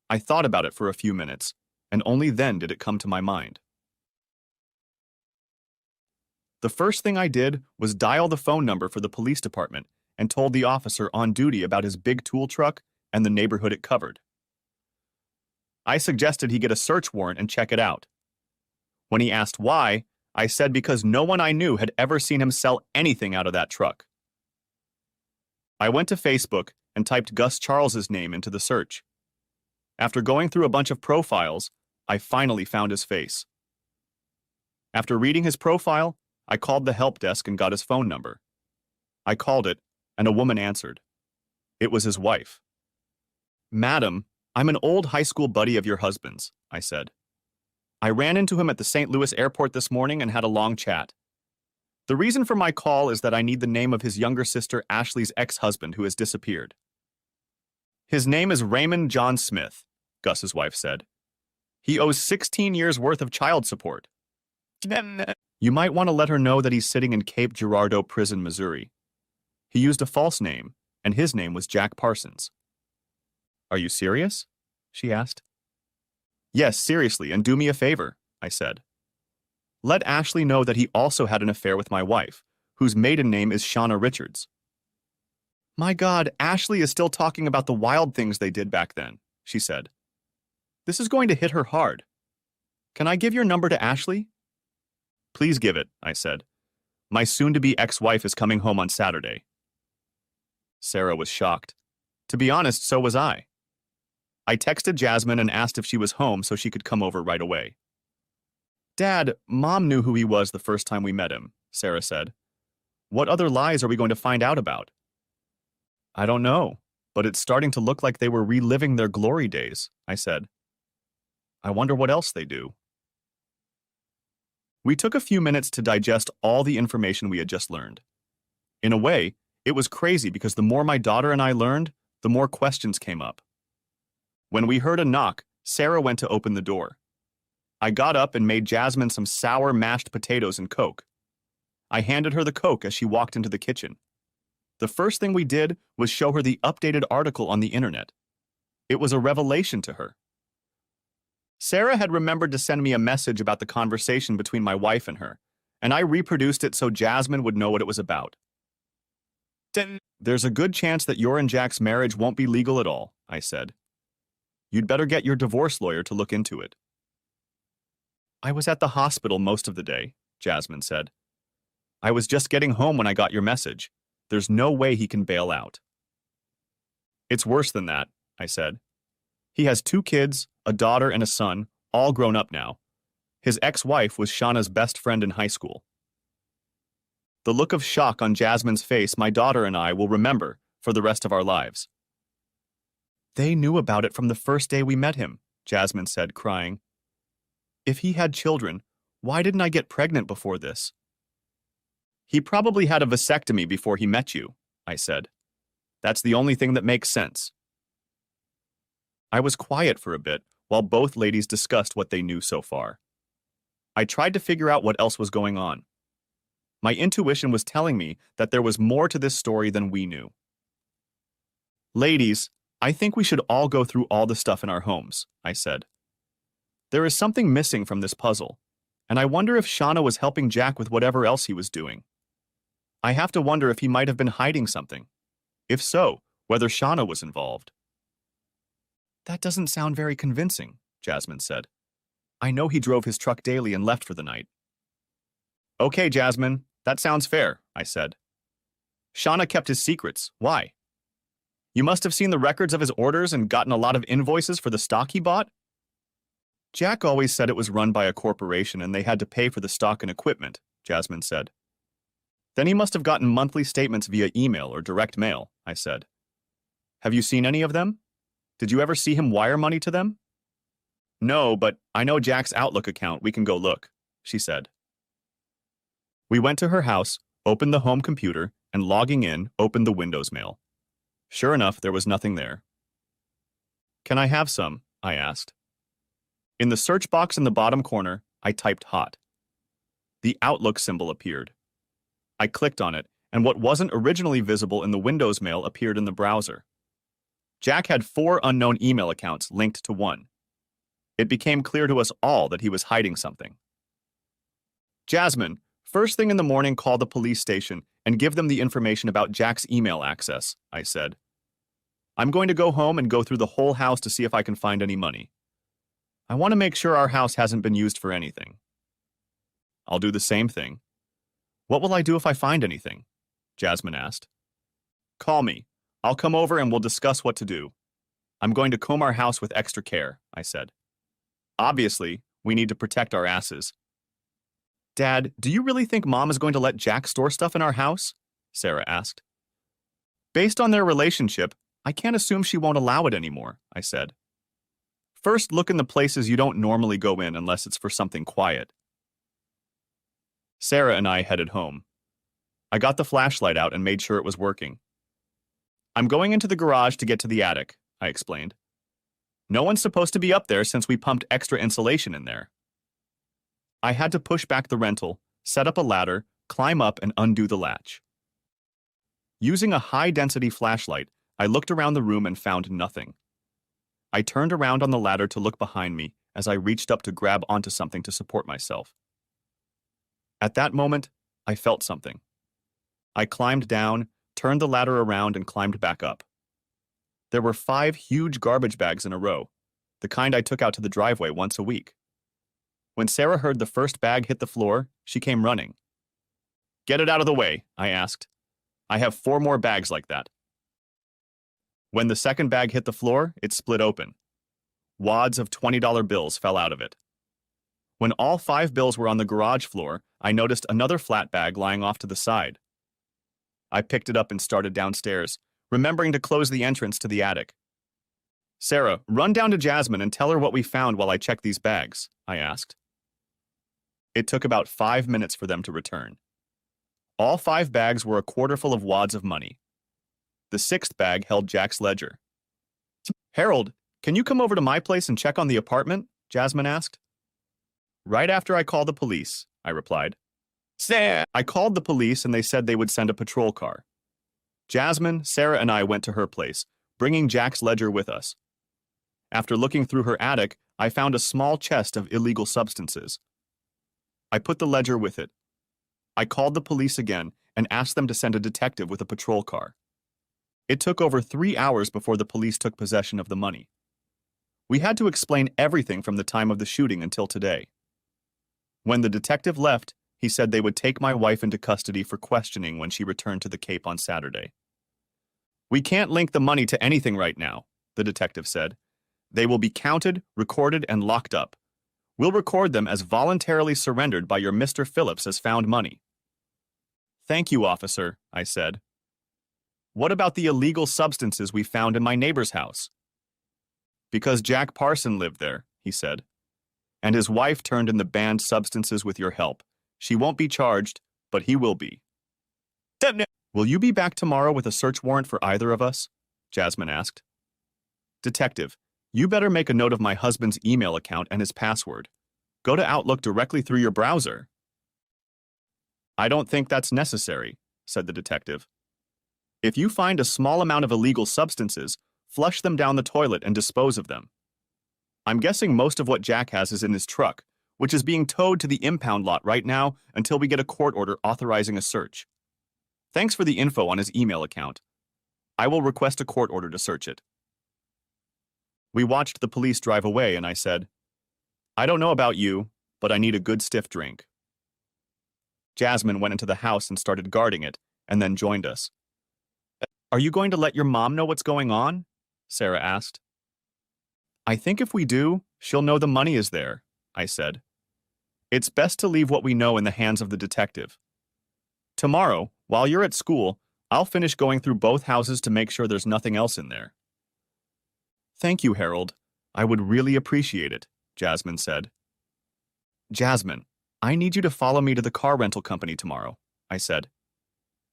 I thought about it for a few minutes, and only then did it come to my mind. The first thing I did was dial the phone number for the police department and told the officer on duty about his big tool truck and the neighborhood it covered. I suggested he get a search warrant and check it out. When he asked why, I said because no one I knew had ever seen him sell anything out of that truck. I went to Facebook and typed Gus Charles's name into the search. After going through a bunch of profiles, I finally found his face. After reading his profile, I called the help desk and got his phone number. I called it, and a woman answered. It was his wife. "Madam, I'm an old high school buddy of your husband's," I said. "I ran into him at the St. Louis airport this morning and had a long chat. The reason for my call is that I need the name of his younger sister Ashley's ex-husband who has disappeared." "His name is Raymond John Smith," Gus's wife said. "He owes 16 years' worth of child support. You might want to let her know that he's sitting in Cape Girardeau Prison, Missouri. He used a false name, and his name was Jack Parsons." "Are you serious?" she asked. "Yes, seriously, and do me a favor," I said. "Let Ashley know that he also had an affair with my wife, whose maiden name is Shauna Richards." "My God, Ashley is still talking about the wild things they did back then," she said. "This is going to hit her hard. Can I give your number to Ashley?" "Please give it," I said. "My soon-to-be ex-wife is coming home on Saturday." Sarah was shocked. To be honest, so was I. I texted Jasmine and asked if she was home so she could come over right away. "Dad, Mom knew who he was the first time we met him," Sarah said. "What other lies are we going to find out about?" "I don't know, but it's starting to look like they were reliving their glory days," I said. "I wonder what else they do." We took a few minutes to digest all the information we had just learned. In a way, it was crazy because the more my daughter and I learned, the more questions came up. When we heard a knock, Sarah went to open the door. I got up and made Jasmine some sour mashed potatoes and Coke. I handed her the Coke as she walked into the kitchen. The first thing we did was show her the updated article on the internet. It was a revelation to her. Sarah had remembered to send me a message about the conversation between my wife and her, and I reproduced it so Jasmine would know what it was about. "There's a good chance that your and Jack's marriage won't be legal at all," I said. "You'd better get your divorce lawyer to look into it." "I was at the hospital most of the day," Jasmine said. "I was just getting home when I got your message. There's no way he can bail out." "It's worse than that," I said. "He has 2 kids, a daughter and a son, all grown up now. His ex-wife was Shauna's best friend in high school." The look of shock on Jasmine's face my daughter and I will remember for the rest of our lives. "They knew about it from the first day we met him," Jasmine said, crying. "If he had children, why didn't I get pregnant before this?" "He probably had a vasectomy before he met you," I said. "That's the only thing that makes sense." I was quiet for a bit while both ladies discussed what they knew so far. I tried to figure out what else was going on. My intuition was telling me that there was more to this story than we knew. "Ladies, I think we should all go through all the stuff in our homes," I said. There is something missing from this puzzle, and I wonder if Shauna was helping Jack with whatever else he was doing. I have to wonder if he might have been hiding something. If so, whether Shauna was involved. That doesn't sound very convincing, Jasmine said. I know he drove his truck daily and left for the night. Okay, Jasmine, that sounds fair, I said. Shauna kept his secrets. Why? You must have seen the records of his orders and gotten a lot of invoices for the stock he bought? Jack always said it was run by a corporation and they had to pay for the stock and equipment, Jasmine said. Then he must have gotten monthly statements via email or direct mail, I said. Have you seen any of them? Did you ever see him wire money to them? No, but I know Jack's Outlook account. We can go look, she said. We went to her house, opened the home computer, and logging in, opened the Windows mail. Sure enough, there was nothing there. Can I have some? I asked. In the search box in the bottom corner, I typed hot. The Outlook symbol appeared. I clicked on it, and what wasn't originally visible in the Windows mail appeared in the browser. Jack had 4 unknown email accounts linked to one. It became clear to us all that he was hiding something. Jasmine, first thing in the morning, call the police station and give them the information about Jack's email access, I said. I'm going to go home and go through the whole house to see if I can find any money. I want to make sure our house hasn't been used for anything. I'll do the same thing. What will I do if I find anything? Jasmine asked. Call me. I'll come over and we'll discuss what to do. I'm going to comb our house with extra care, I said. Obviously, we need to protect our asses. Dad, do you really think Mom is going to let Jack store stuff in our house? Sarah asked. Based on their relationship, I can't assume she won't allow it anymore, I said. First, look in the places you don't normally go in unless it's for something quiet. Sarah and I headed home. I got the flashlight out and made sure it was working. I'm going into the garage to get to the attic, I explained. No one's supposed to be up there since we pumped extra insulation in there. I had to push back the rental, set up a ladder, climb up, and undo the latch. Using a high-density flashlight, I looked around the room and found nothing. I turned around on the ladder to look behind me as I reached up to grab onto something to support myself. At that moment, I felt something. I climbed down, turned the ladder around, and climbed back up. There were 5 huge garbage bags in a row, the kind I took out to the driveway once a week. When Sarah heard the first bag hit the floor, she came running. Get it out of the way, I asked. I have 4 more bags like that. When the second bag hit the floor, it split open. Wads of $20 bills fell out of it. When all 5 bills were on the garage floor, I noticed another flat bag lying off to the side. I picked it up and started downstairs, remembering to close the entrance to the attic. Sarah, run down to Jasmine and tell her what we found while I check these bags, I asked. It took about 5 minutes for them to return. All 5 bags were a quarter full of wads of money. The 6th bag held Jack's ledger. Harold, can you come over to my place and check on the apartment? Jasmine asked. Right after I call the police, I replied. Sarah! I called the police and they said they would send a patrol car. Jasmine, Sarah, and I went to her place, bringing Jack's ledger with us. After looking through her attic, I found a small chest of illegal substances. I put the ledger with it. I called the police again and asked them to send a detective with a patrol car. It took over 3 hours before the police took possession of the money. We had to explain everything from the time of the shooting until today. When the detective left, he said they would take my wife into custody for questioning when she returned to the Cape on Saturday. We can't link the money to anything right now, the detective said. They will be counted, recorded, and locked up. We'll record them as voluntarily surrendered by your Mr. Phillips as found money. Thank you, officer, I said. What about the illegal substances we found in my neighbor's house? Because Jack Parson lived there, he said. And his wife turned in the banned substances with your help. She won't be charged, but he will be. Will you be back tomorrow with a search warrant for either of us? Jasmine asked. Detective, you better make a note of my husband's email account and his password. Go to Outlook directly through your browser. I don't think that's necessary, said the detective. If you find a small amount of illegal substances, flush them down the toilet and dispose of them. I'm guessing most of what Jack has is in his truck, which is being towed to the impound lot right now until we get a court order authorizing a search. Thanks for the info on his email account. I will request a court order to search it. We watched the police drive away and I said, I don't know about you, but I need a good stiff drink. Jasmine went into the house and started guarding it, and then joined us. Are you going to let your mom know what's going on? Sarah asked. I think if we do, she'll know the money is there, I said. It's best to leave what we know in the hands of the detective. Tomorrow, while you're at school, I'll finish going through both houses to make sure there's nothing else in there. Thank you, Harold. I would really appreciate it, Jasmine said. Jasmine, I need you to follow me to the car rental company tomorrow, I said.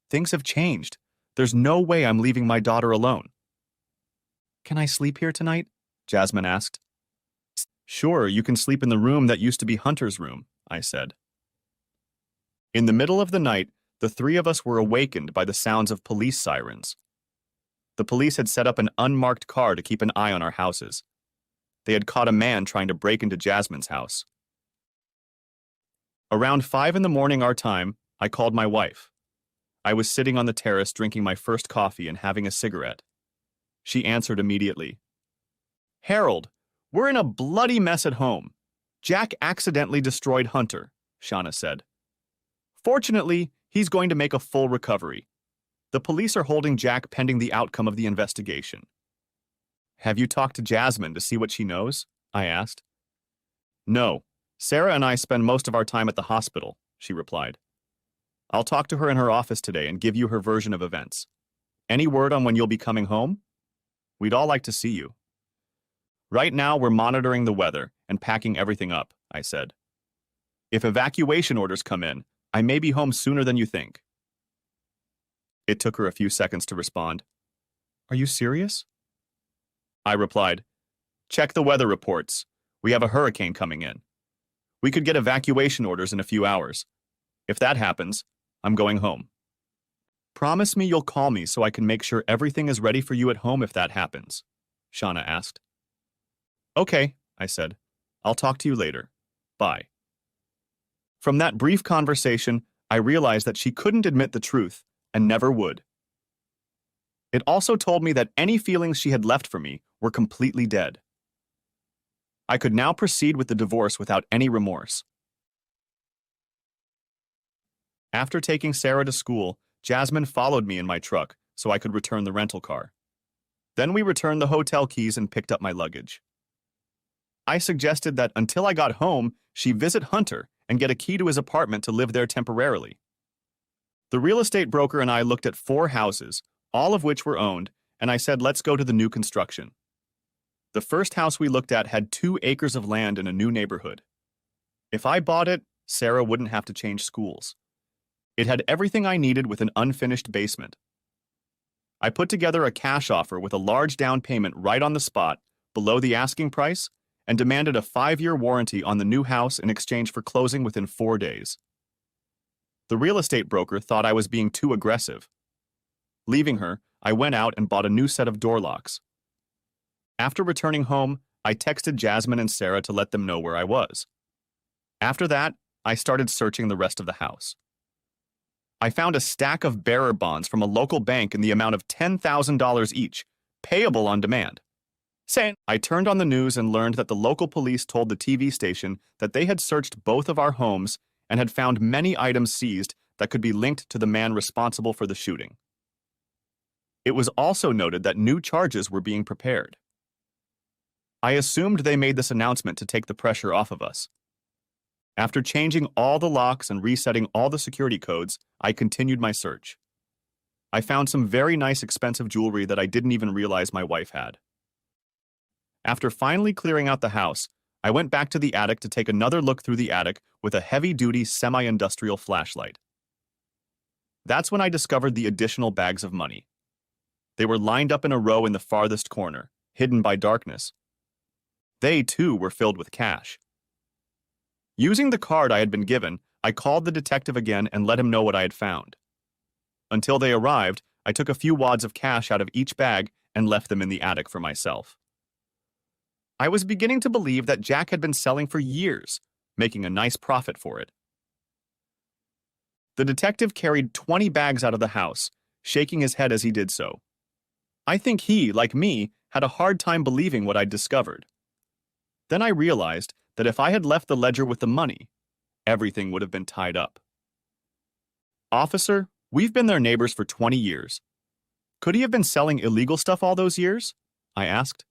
Things have changed. There's no way I'm leaving my daughter alone. Can I sleep here tonight? Jasmine asked. Sure, you can sleep in the room that used to be Hunter's room, I said. In the middle of the night, the three of us were awakened by the sounds of police sirens. The police had set up an unmarked car to keep an eye on our houses. They had caught a man trying to break into Jasmine's house. Around 5 in the morning our time, I called my wife. I was sitting on the terrace drinking my first coffee and having a cigarette. She answered immediately. Harold, we're in a bloody mess at home. Jack accidentally destroyed Hunter, Shauna said. Fortunately, he's going to make a full recovery. The police are holding Jack pending the outcome of the investigation. Have you talked to Jasmine to see what she knows? I asked. No. Sarah and I spend most of our time at the hospital, she replied. I'll talk to her in her office today and give you her version of events. Any word on when you'll be coming home? We'd all like to see you. Right now, we're monitoring the weather and packing everything up, I said. If evacuation orders come in, I may be home sooner than you think. It took her a few seconds to respond. Are you serious? I replied, check the weather reports. We have a hurricane coming in. We could get evacuation orders in a few hours. If that happens, I'm going home. Promise me you'll call me so I can make sure everything is ready for you at home if that happens, Shauna asked. Okay, I said. I'll talk to you later. Bye. From that brief conversation, I realized that she couldn't admit the truth and never would. It also told me that any feelings she had left for me were completely dead. I could now proceed with the divorce without any remorse. After taking Sarah to school, Jasmine followed me in my truck so I could return the rental car. Then we returned the hotel keys and picked up my luggage. I suggested that until I got home, she visit Hunter and get a key to his apartment to live there temporarily. The real estate broker and I looked at 4 houses, all of which were owned, and I said let's go to the new construction. The first house we looked at had 2 acres of land in a new neighborhood. If I bought it, Sarah wouldn't have to change schools. It had everything I needed with an unfinished basement. I put together a cash offer with a large down payment right on the spot, below the asking price, and demanded a 5-year warranty on the new house in exchange for closing within 4 days. The real estate broker thought I was being too aggressive. Leaving her, I went out and bought a new set of door locks. After returning home, I texted Jasmine and Sarah to let them know where I was. After that, I started searching the rest of the house. I found a stack of bearer bonds from a local bank in the amount of $10,000 each, payable on demand. I turned on the news and learned that the local police told the TV station that they had searched both of our homes and had found many items seized that could be linked to the man responsible for the shooting. It was also noted that new charges were being prepared. I assumed they made this announcement to take the pressure off of us. After changing all the locks and resetting all the security codes, I continued my search. I found some very nice expensive jewelry that I didn't even realize my wife had. After finally clearing out the house, I went back to the attic to take another look through the attic with a heavy-duty semi-industrial flashlight. That's when I discovered the additional bags of money. They were lined up in a row in the farthest corner, hidden by darkness. They, too, were filled with cash. Using the card I had been given, I called the detective again and let him know what I had found. Until they arrived, I took a few wads of cash out of each bag and left them in the attic for myself. I was beginning to believe that Jack had been selling for years, making a nice profit for it. The detective carried 20 bags out of the house, shaking his head as he did so. I think he, like me, had a hard time believing what I'd discovered. Then I realized that if I had left the ledger with the money, everything would have been tied up. Officer, we've been their neighbors for 20 years. Could he have been selling illegal stuff all those years? I asked.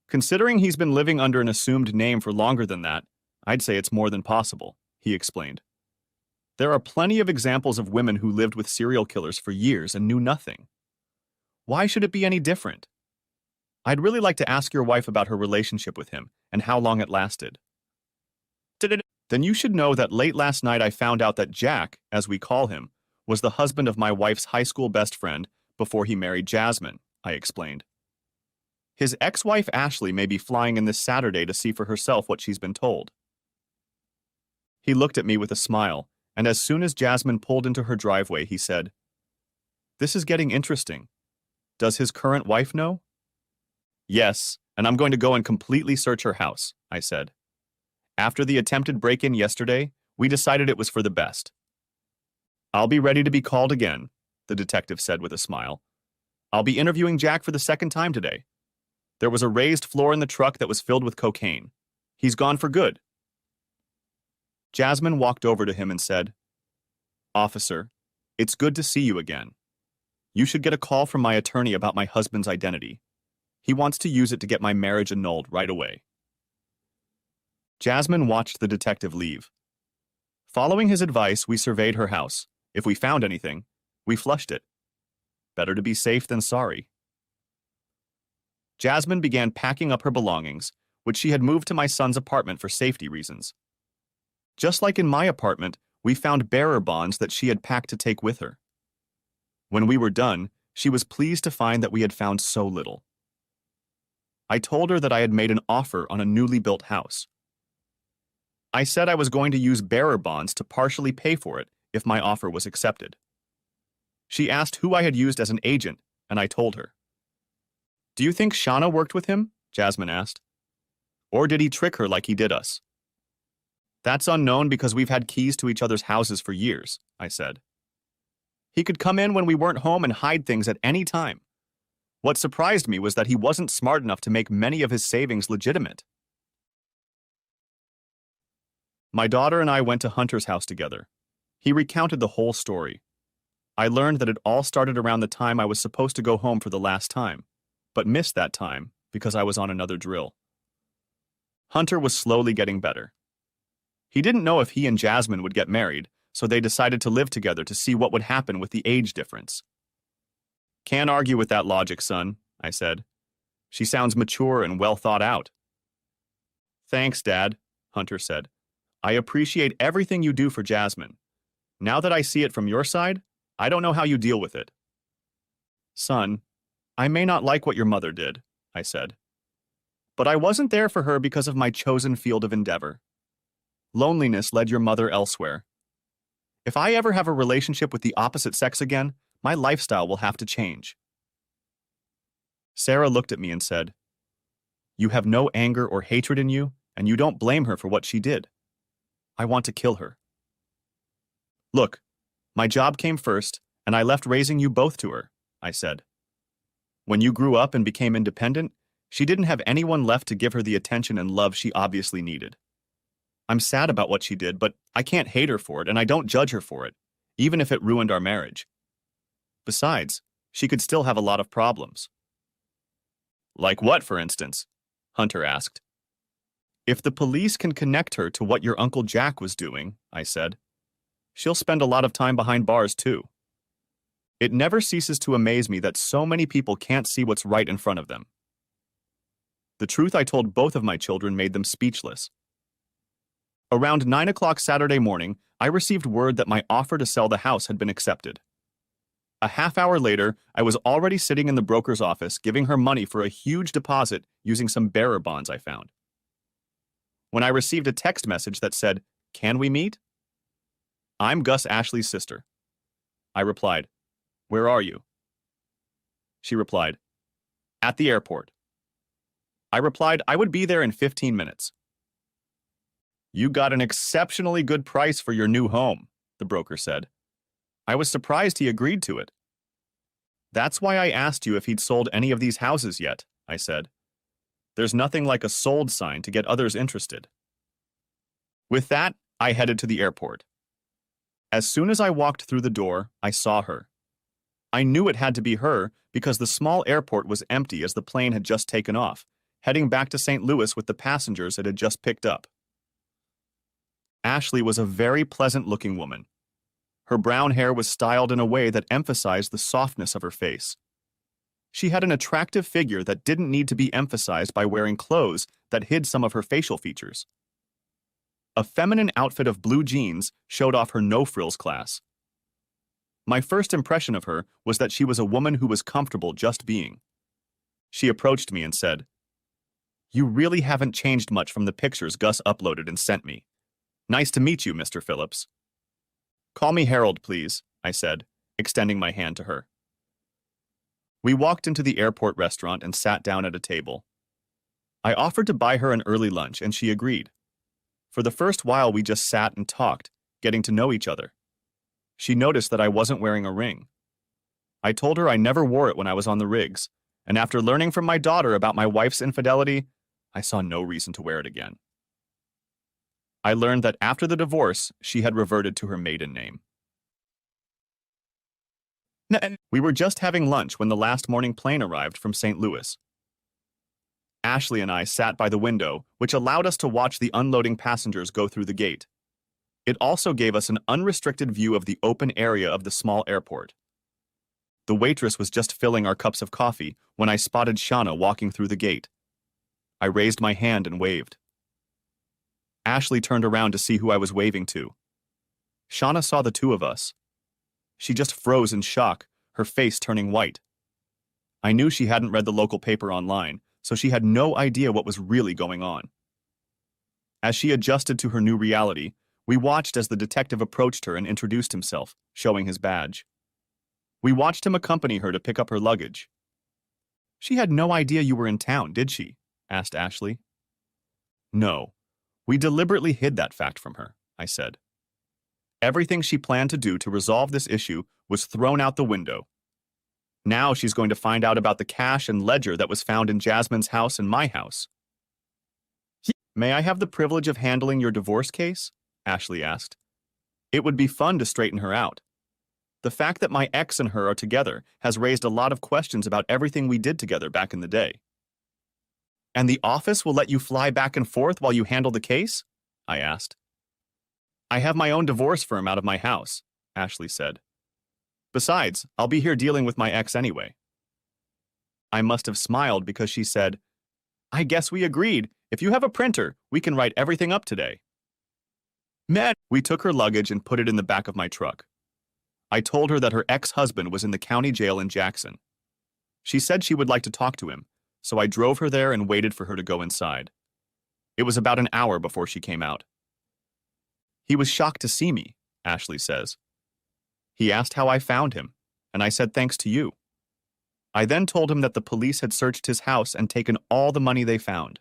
Considering he's been living under an assumed name for longer than that, I'd say it's more than possible, he explained. There are plenty of examples of women who lived with serial killers for years and knew nothing. Why should it be any different? I'd really like to ask your wife about her relationship with him and how long it lasted. Then you should know that late last night I found out that Jack, as we call him, was the husband of my wife's high school best friend before he married Jasmine, I explained. His ex-wife Ashley may be flying in this Saturday to see for herself what she's been told. He looked at me with a smile, and as soon as Jasmine pulled into her driveway, he said, "This is getting interesting. Does his current wife know?" "Yes, and I'm going to go and completely search her house," I said. After the attempted break-in yesterday, we decided it was for the best. "I'll be ready to be called again," the detective said with a smile. "I'll be interviewing Jack for the second time today. There was a raised floor in the truck that was filled with cocaine. He's gone for good." Jasmine walked over to him and said, "Officer, it's good to see you again. You should get a call from my attorney about my husband's identity. He wants to use it to get my marriage annulled right away." Jasmine watched the detective leave. Following his advice, we surveyed her house. If we found anything, we flushed it. Better to be safe than sorry. Jasmine began packing up her belongings, which she had moved to my son's apartment for safety reasons. Just like in my apartment, we found bearer bonds that she had packed to take with her. When we were done, she was pleased to find that we had found so little. I told her that I had made an offer on a newly built house. I said I was going to use bearer bonds to partially pay for it if my offer was accepted. She asked who I had used as an agent, and I told her. "Do you think Shauna worked with him?" Jasmine asked. "Or did he trick her like he did us?" "That's unknown because we've had keys to each other's houses for years," I said. "He could come in when we weren't home and hide things at any time. What surprised me was that he wasn't smart enough to make many of his savings legitimate." My daughter and I went to Hunter's house together. He recounted the whole story. I learned that it all started around the time I was supposed to go home for the last time, but missed that time because I was on another drill. Hunter was slowly getting better. He didn't know if he and Jasmine would get married, so they decided to live together to see what would happen with the age difference. "Can't argue with that logic, son," I said. "She sounds mature and well thought out." "Thanks, Dad," Hunter said. "I appreciate everything you do for Jasmine. Now that I see it from your side, I don't know how you deal with it." "Son, I may not like what your mother did," I said. "But I wasn't there for her because of my chosen field of endeavor. Loneliness led your mother elsewhere. If I ever have a relationship with the opposite sex again, my lifestyle will have to change." Sarah looked at me and said, "You have no anger or hatred in you, and you don't blame her for what she did. I want to kill her." "Look, my job came first, and I left raising you both to her," I said. "When you grew up and became independent, she didn't have anyone left to give her the attention and love she obviously needed. I'm sad about what she did, but I can't hate her for it, and I don't judge her for it, even if it ruined our marriage. Besides, she could still have a lot of problems." "Like what, for instance?" Hunter asked. "If the police can connect her to what your Uncle Jack was doing," I said, "she'll spend a lot of time behind bars too. It never ceases to amaze me that so many people can't see what's right in front of them." The truth I told both of my children made them speechless. Around 9 o'clock Saturday morning, I received word that my offer to sell the house had been accepted. A half hour later, I was already sitting in the broker's office giving her money for a huge deposit using some bearer bonds I found. When I received a text message that said, "Can we meet?" "I'm Gus Ashley's sister." I replied, "Where are you?" She replied, "At the airport." I replied I would be there in 15 minutes. You got an exceptionally good price for your new home, the broker said. I was surprised he agreed to it. That's why I asked you if he'd sold any of these houses yet, I said. There's nothing like a sold sign to get others interested. With that, I headed to the airport. As soon as I walked through the door, I saw her. I knew it had to be her because the small airport was empty as the plane had just taken off, heading back to St. Louis with the passengers it had just picked up. Ashley was a very pleasant-looking woman. Her brown hair was styled in a way that emphasized the softness of her face. She had an attractive figure that didn't need to be emphasized by wearing clothes that hid some of her facial features. A feminine outfit of blue jeans showed off her no-frills class. My first impression of her was that she was a woman who was comfortable just being. She approached me and said, "You really haven't changed much from the pictures Gus uploaded and sent me. Nice to meet you, Mr. Phillips." "Call me Harold, please," I said, extending my hand to her. We walked into the airport restaurant and sat down at a table. I offered to buy her an early lunch, and she agreed. For the first while, we just sat and talked, getting to know each other. She noticed that I wasn't wearing a ring. I told her I never wore it when I was on the rigs, and after learning from my daughter about my wife's infidelity, I saw no reason to wear it again. I learned that after the divorce, she had reverted to her maiden name. We were just having lunch when the last morning plane arrived from St. Louis. Ashley and I sat by the window, which allowed us to watch the unloading passengers go through the gate. It also gave us an unrestricted view of the open area of the small airport. The waitress was just filling our cups of coffee when I spotted Shauna walking through the gate. I raised my hand and waved. Ashley turned around to see who I was waving to. Shauna saw the two of us. She just froze in shock, her face turning white. I knew she hadn't read the local paper online, so she had no idea what was really going on. As she adjusted to her new reality, we watched as the detective approached her and introduced himself, showing his badge. We watched him accompany her to pick up her luggage. "She had no idea you were in town, did she?" asked Ashley. "No. We deliberately hid that fact from her," I said. Everything she planned to do to resolve this issue was thrown out the window. Now she's going to find out about the cash and ledger that was found in Jasmine's house and my house. "May I have the privilege of handling your divorce case?" Ashley asked. "It would be fun to straighten her out. The fact that my ex and her are together has raised a lot of questions about everything we did together back in the day." "And the office will let you fly back and forth while you handle the case?" I asked. "I have my own divorce firm out of my house," Ashley said. "Besides, I'll be here dealing with my ex anyway." I must have smiled because she said, "I guess we agreed. If you have a printer, we can write everything up today." We took her luggage and put it in the back of my truck. I told her that her ex-husband was in the county jail in Jackson. She said she would like to talk to him, so I drove her there and waited for her to go inside. It was about an hour before she came out. "He was shocked to see me," Ashley says. "He asked how I found him, and I said thanks to you. I then told him that the police had searched his house and taken all the money they found.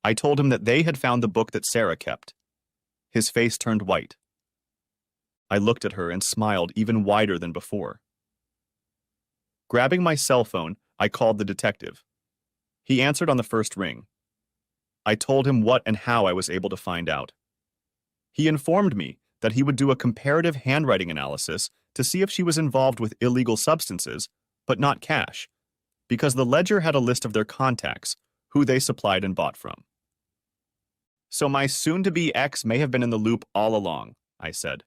I told him that they had found the book that Sarah kept." His face turned white. I looked at her and smiled even wider than before. Grabbing my cell phone, I called the detective. He answered on the first ring. I told him what and how I was able to find out. He informed me that he would do a comparative handwriting analysis to see if she was involved with illegal substances, but not cash, because the ledger had a list of their contacts, who they supplied and bought from. "So my soon-to-be ex may have been in the loop all along," I said.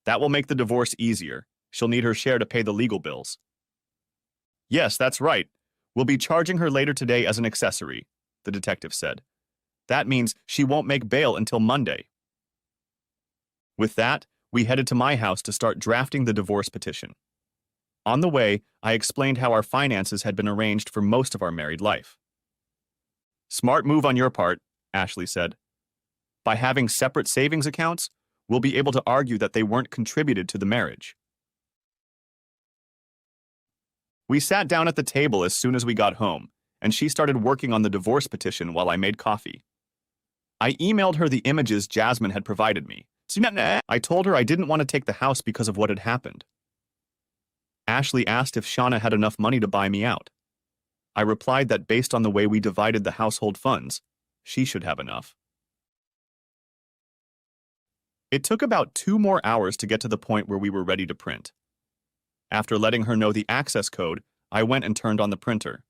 "That will make the divorce easier. She'll need her share to pay the legal bills." "Yes, that's right. We'll be charging her later today as an accessory," the detective said. "That means she won't make bail until Monday." With that, we headed to my house to start drafting the divorce petition. On the way, I explained how our finances had been arranged for most of our married life. "Smart move on your part," Ashley said. "By having separate savings accounts, we'll be able to argue that they weren't contributed to the marriage." We sat down at the table as soon as we got home, and she started working on the divorce petition while I made coffee. I emailed her the images Jasmine had provided me. I told her I didn't want to take the house because of what had happened. Ashley asked if Shauna had enough money to buy me out. I replied that based on the way we divided the household funds, she should have enough. It took about 2 more hours to get to the point where we were ready to print. After letting her know the access code, I went and turned on the printer.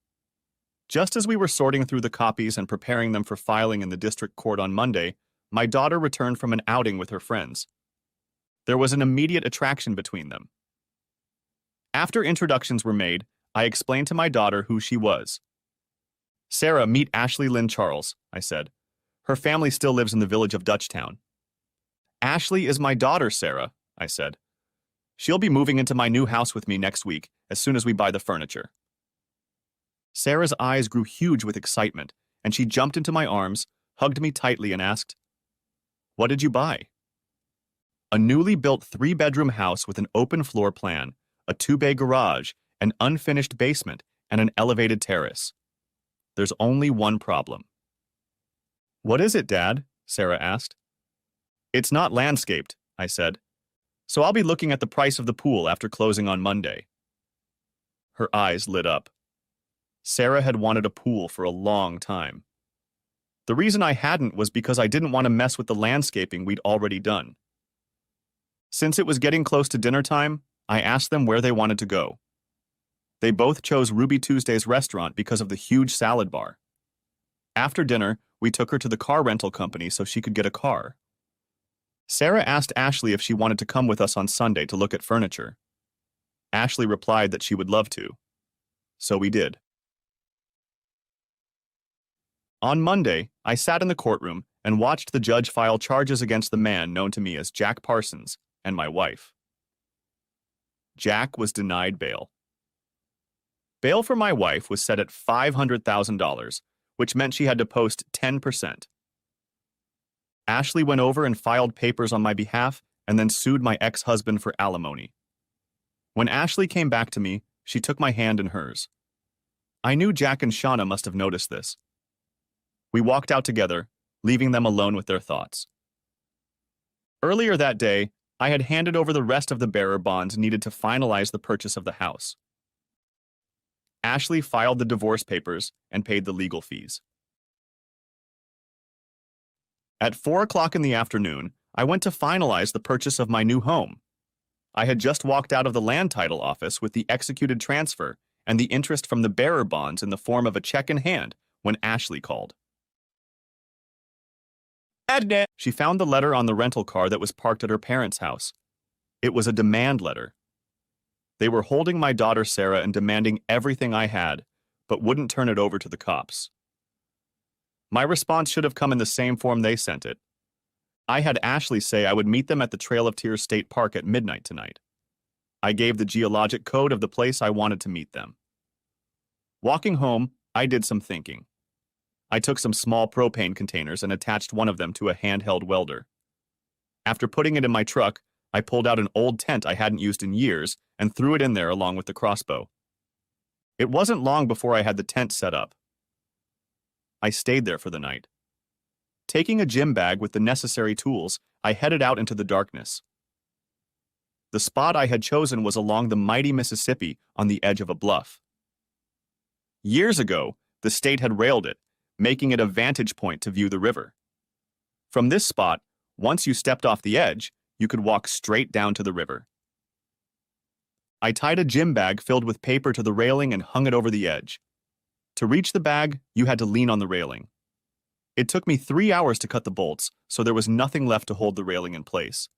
Just as we were sorting through the copies and preparing them for filing in the district court on Monday, my daughter returned from an outing with her friends. There was an immediate attraction between them. After introductions were made, I explained to my daughter who she was. "Sarah, meet Ashley Lynn Charles," I said. "Her family still lives in the village of Dutchtown." "Ashley is my daughter, Sarah," I said. "She'll be moving into my new house with me next week, as soon as we buy the furniture." Sarah's eyes grew huge with excitement, and she jumped into my arms, hugged me tightly, and asked, "What did you buy?" "A newly built 3-bedroom house with an open floor plan, a 2-bay garage, an unfinished basement, and an elevated terrace. There's only one problem." "What is it, Dad?" Sarah asked. "It's not landscaped," I said. "So I'll be looking at the price of the pool after closing on Monday." Her eyes lit up. Sarah had wanted a pool for a long time. The reason I hadn't was because I didn't want to mess with the landscaping we'd already done. Since it was getting close to dinner time, I asked them where they wanted to go. They both chose Ruby Tuesday's restaurant because of the huge salad bar. After dinner, we took her to the car rental company so she could get a car. Sarah asked Ashley if she wanted to come with us on Sunday to look at furniture. Ashley replied that she would love to. So we did. On Monday, I sat in the courtroom and watched the judge file charges against the man known to me as Jack Parsons and my wife. Jack was denied bail. Bail for my wife was set at $500,000, which meant she had to post 10%. Ashley went over and filed papers on my behalf and then sued my ex-husband for alimony. When Ashley came back to me, she took my hand in hers. I knew Jack and Shauna must have noticed this. We walked out together, leaving them alone with their thoughts. Earlier that day, I had handed over the rest of the bearer bonds needed to finalize the purchase of the house. Ashley filed the divorce papers and paid the legal fees. At 4 o'clock in the afternoon, I went to finalize the purchase of my new home. I had just walked out of the land title office with the executed transfer and the interest from the bearer bonds in the form of a check in hand when Ashley called. She found the letter on the rental car that was parked at her parents' house. It was a demand letter. They were holding my daughter Sarah and demanding everything I had, but wouldn't turn it over to the cops. My response should have come in the same form they sent it. I had Ashley say I would meet them at the Trail of Tears State Park at midnight tonight. I gave the geologic code of the place I wanted to meet them. Walking home, I did some thinking. I took some small propane containers and attached one of them to a handheld welder. After putting it in my truck, I pulled out an old tent I hadn't used in years and threw it in there along with the crossbow. It wasn't long before I had the tent set up. I stayed there for the night. Taking a gym bag with the necessary tools, I headed out into the darkness. The spot I had chosen was along the mighty Mississippi on the edge of a bluff. Years ago, the state had railed it, making it a vantage point to view the river. From this spot, once you stepped off the edge, you could walk straight down to the river. I tied a gym bag filled with paper to the railing and hung it over the edge. To reach the bag, you had to lean on the railing. It took me 3 hours to cut the bolts, so there was nothing left to hold the railing in place.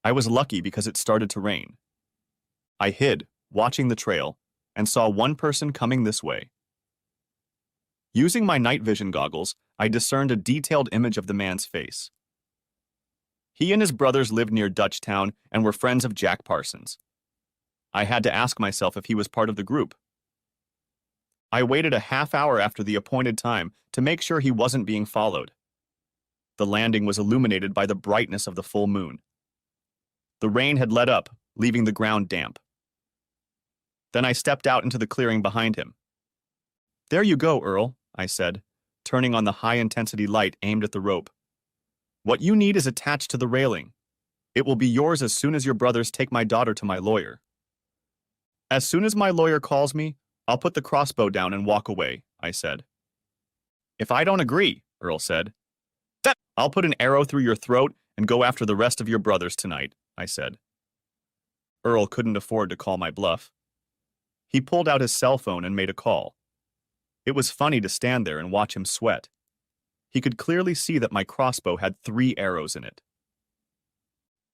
I was lucky because it started to rain. I hid, watching the trail, and saw one person coming this way. Using my night vision goggles, I discerned a detailed image of the man's face. He and his brothers lived near Dutchtown and were friends of Jack Parsons. I had to ask myself if he was part of the group. I waited a half hour after the appointed time to make sure he wasn't being followed. The landing was illuminated by the brightness of the full moon. The rain had let up, leaving the ground damp. Then I stepped out into the clearing behind him. There you go, Earl, I said, turning on the high-intensity light aimed at the rope. What you need is attached to the railing. It will be yours as soon as your brothers take my daughter to my lawyer. As soon as my lawyer calls me, I'll put the crossbow down and walk away, I said. If I don't agree, Earl said. Then I'll put an arrow through your throat and go after the rest of your brothers tonight, I said. Earl couldn't afford to call my bluff. He pulled out his cell phone and made a call. It was funny to stand there and watch him sweat. He could clearly see that my crossbow had 3 arrows in it.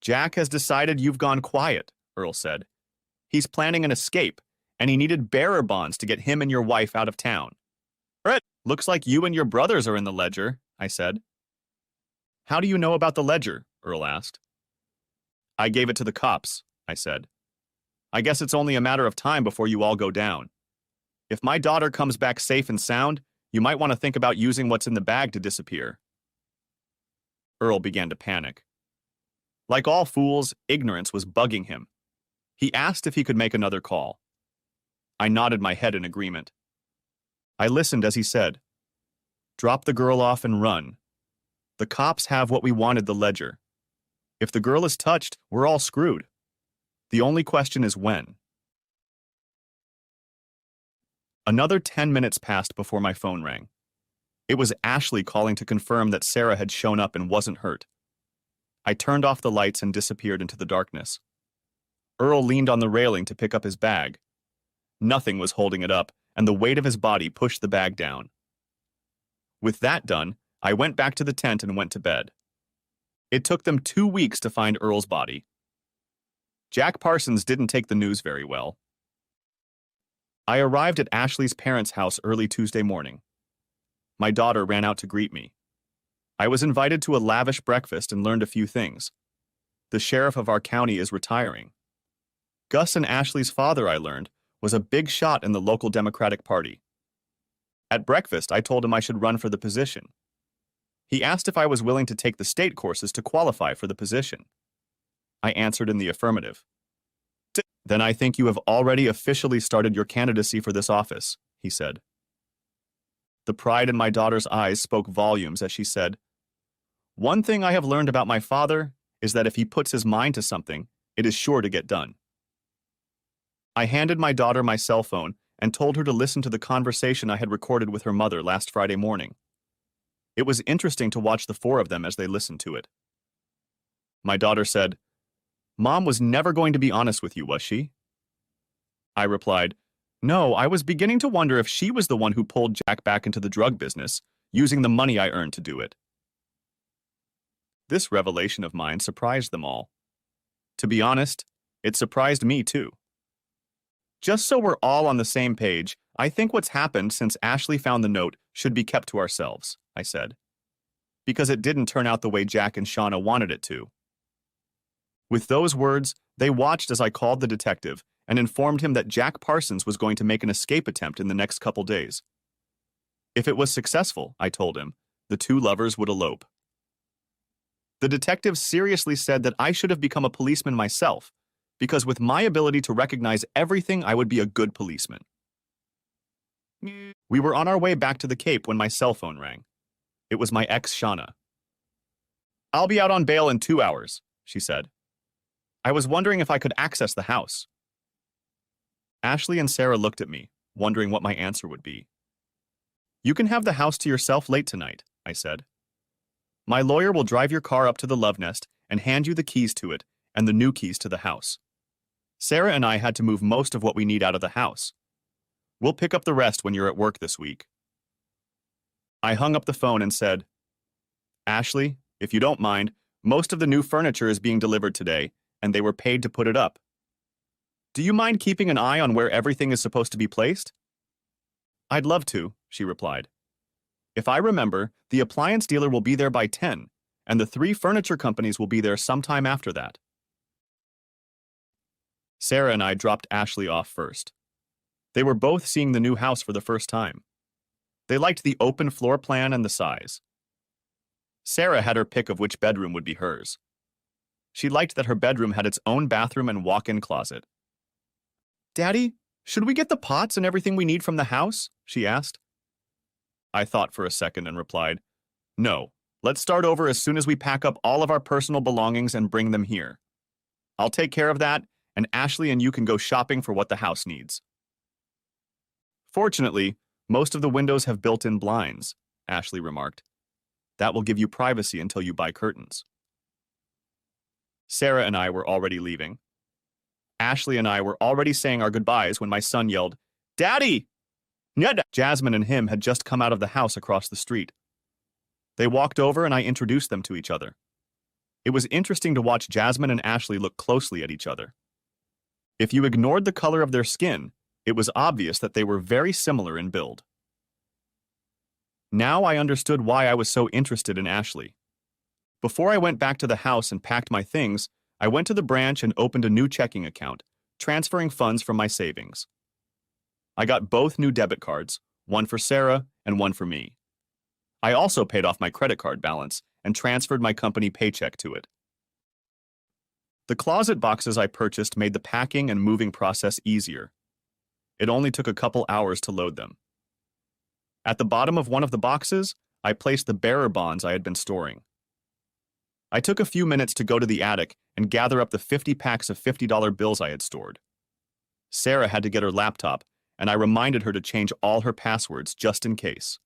Jack has decided you've gone quiet, Earl said. He's planning an escape, and he needed bearer bonds to get him and your wife out of town. Brett, looks like you and your brothers are in the ledger, I said. How do you know about the ledger? Earl asked. I gave it to the cops, I said. I guess it's only a matter of time before you all go down. If my daughter comes back safe and sound, you might want to think about using what's in the bag to disappear. Earl began to panic. Like all fools, ignorance was bugging him. He asked if he could make another call. I nodded my head in agreement. I listened as he said, "Drop the girl off and run. The cops have what we wanted, the ledger. If the girl is touched, we're all screwed. The only question is when." Another 10 minutes passed before my phone rang. It was Ashley calling to confirm that Sarah had shown up and wasn't hurt. I turned off the lights and disappeared into the darkness. Earl leaned on the railing to pick up his bag. Nothing was holding it up, and the weight of his body pushed the bag down. With that done, I went back to the tent and went to bed. It took them 2 weeks to find Earl's body. Jack Parsons didn't take the news very well. I arrived at Ashley's parents' house early Tuesday morning. My daughter ran out to greet me. I was invited to a lavish breakfast and learned a few things. The sheriff of our county is retiring. Gus and Ashley's father, I learned, was a big shot in the local Democratic Party. At breakfast, I told him I should run for the position. He asked if I was willing to take the state courses to qualify for the position. I answered in the affirmative. "Then I think you have already officially started your candidacy for this office," he said. The pride in my daughter's eyes spoke volumes as she said, "One thing I have learned about my father is that if he puts his mind to something, it is sure to get done." I handed my daughter my cell phone and told her to listen to the conversation I had recorded with her mother last Friday morning. It was interesting to watch the 4 of them as they listened to it. My daughter said, "Mom was never going to be honest with you, was she?" I replied, "No, I was beginning to wonder if she was the one who pulled Jack back into the drug business, using the money I earned to do it." This revelation of mine surprised them all. To be honest, it surprised me too. Just so we're all on the same page, I think what's happened since Ashley found the note should be kept to ourselves, I said. Because it didn't turn out the way Jack and Shauna wanted it to. With those words, they watched as I called the detective and informed him that Jack Parsons was going to make an escape attempt in the next couple days. If it was successful, I told him, the 2 lovers would elope. The detective seriously said that I should have become a policeman myself, because with my ability to recognize everything, I would be a good policeman. We were on our way back to the Cape when my cell phone rang. It was my ex, Shauna. "I'll be out on bail in 2 hours, she said. I was wondering if I could access the house. Ashley and Sarah looked at me, wondering what my answer would be. "You can have the house to yourself late tonight," I said. "My lawyer will drive your car up to the Love Nest and hand you the keys to it and the new keys to the house. Sarah and I had to move most of what we need out of the house. We'll pick up the rest when you're at work this week." I hung up the phone and said, "Ashley, if you don't mind, most of the new furniture is being delivered today, and they were paid to put it up. Do you mind keeping an eye on where everything is supposed to be placed?" "I'd love to," she replied. "If I remember, the appliance dealer will be there by 10, and the 3 furniture companies will be there sometime after that." Sarah and I dropped Ashley off first. They were both seeing the new house for the first time. They liked the open floor plan and the size. Sarah had her pick of which bedroom would be hers. She liked that her bedroom had its own bathroom and walk-in closet. "Daddy, should we get the pots and everything we need from the house?" she asked. I thought for a second and replied, "No. Let's start over as soon as we pack up all of our personal belongings and bring them here. I'll take care of that, and Ashley and you can go shopping for what the house needs." "Fortunately, most of the windows have built-in blinds," Ashley remarked. "That will give you privacy until you buy curtains." Sarah and I were already leaving. Ashley and I were already saying our goodbyes when my son yelled, "Daddy!" Jasmine and him had just come out of the house across the street. They walked over and I introduced them to each other. It was interesting to watch Jasmine and Ashley look closely at each other. If you ignored the color of their skin, it was obvious that they were very similar in build. Now I understood why I was so interested in Ashley. Before I went back to the house and packed my things, I went to the branch and opened a new checking account, transferring funds from my savings. I got both new debit cards, one for Sarah and one for me. I also paid off my credit card balance and transferred my company paycheck to it. The closet boxes I purchased made the packing and moving process easier. It only took a couple hours to load them. At the bottom of one of the boxes, I placed the bearer bonds I had been storing. I took a few minutes to go to the attic and gather up the 50 packs of $50 bills I had stored. Sarah had to get her laptop, and I reminded her to change all her passwords just in case.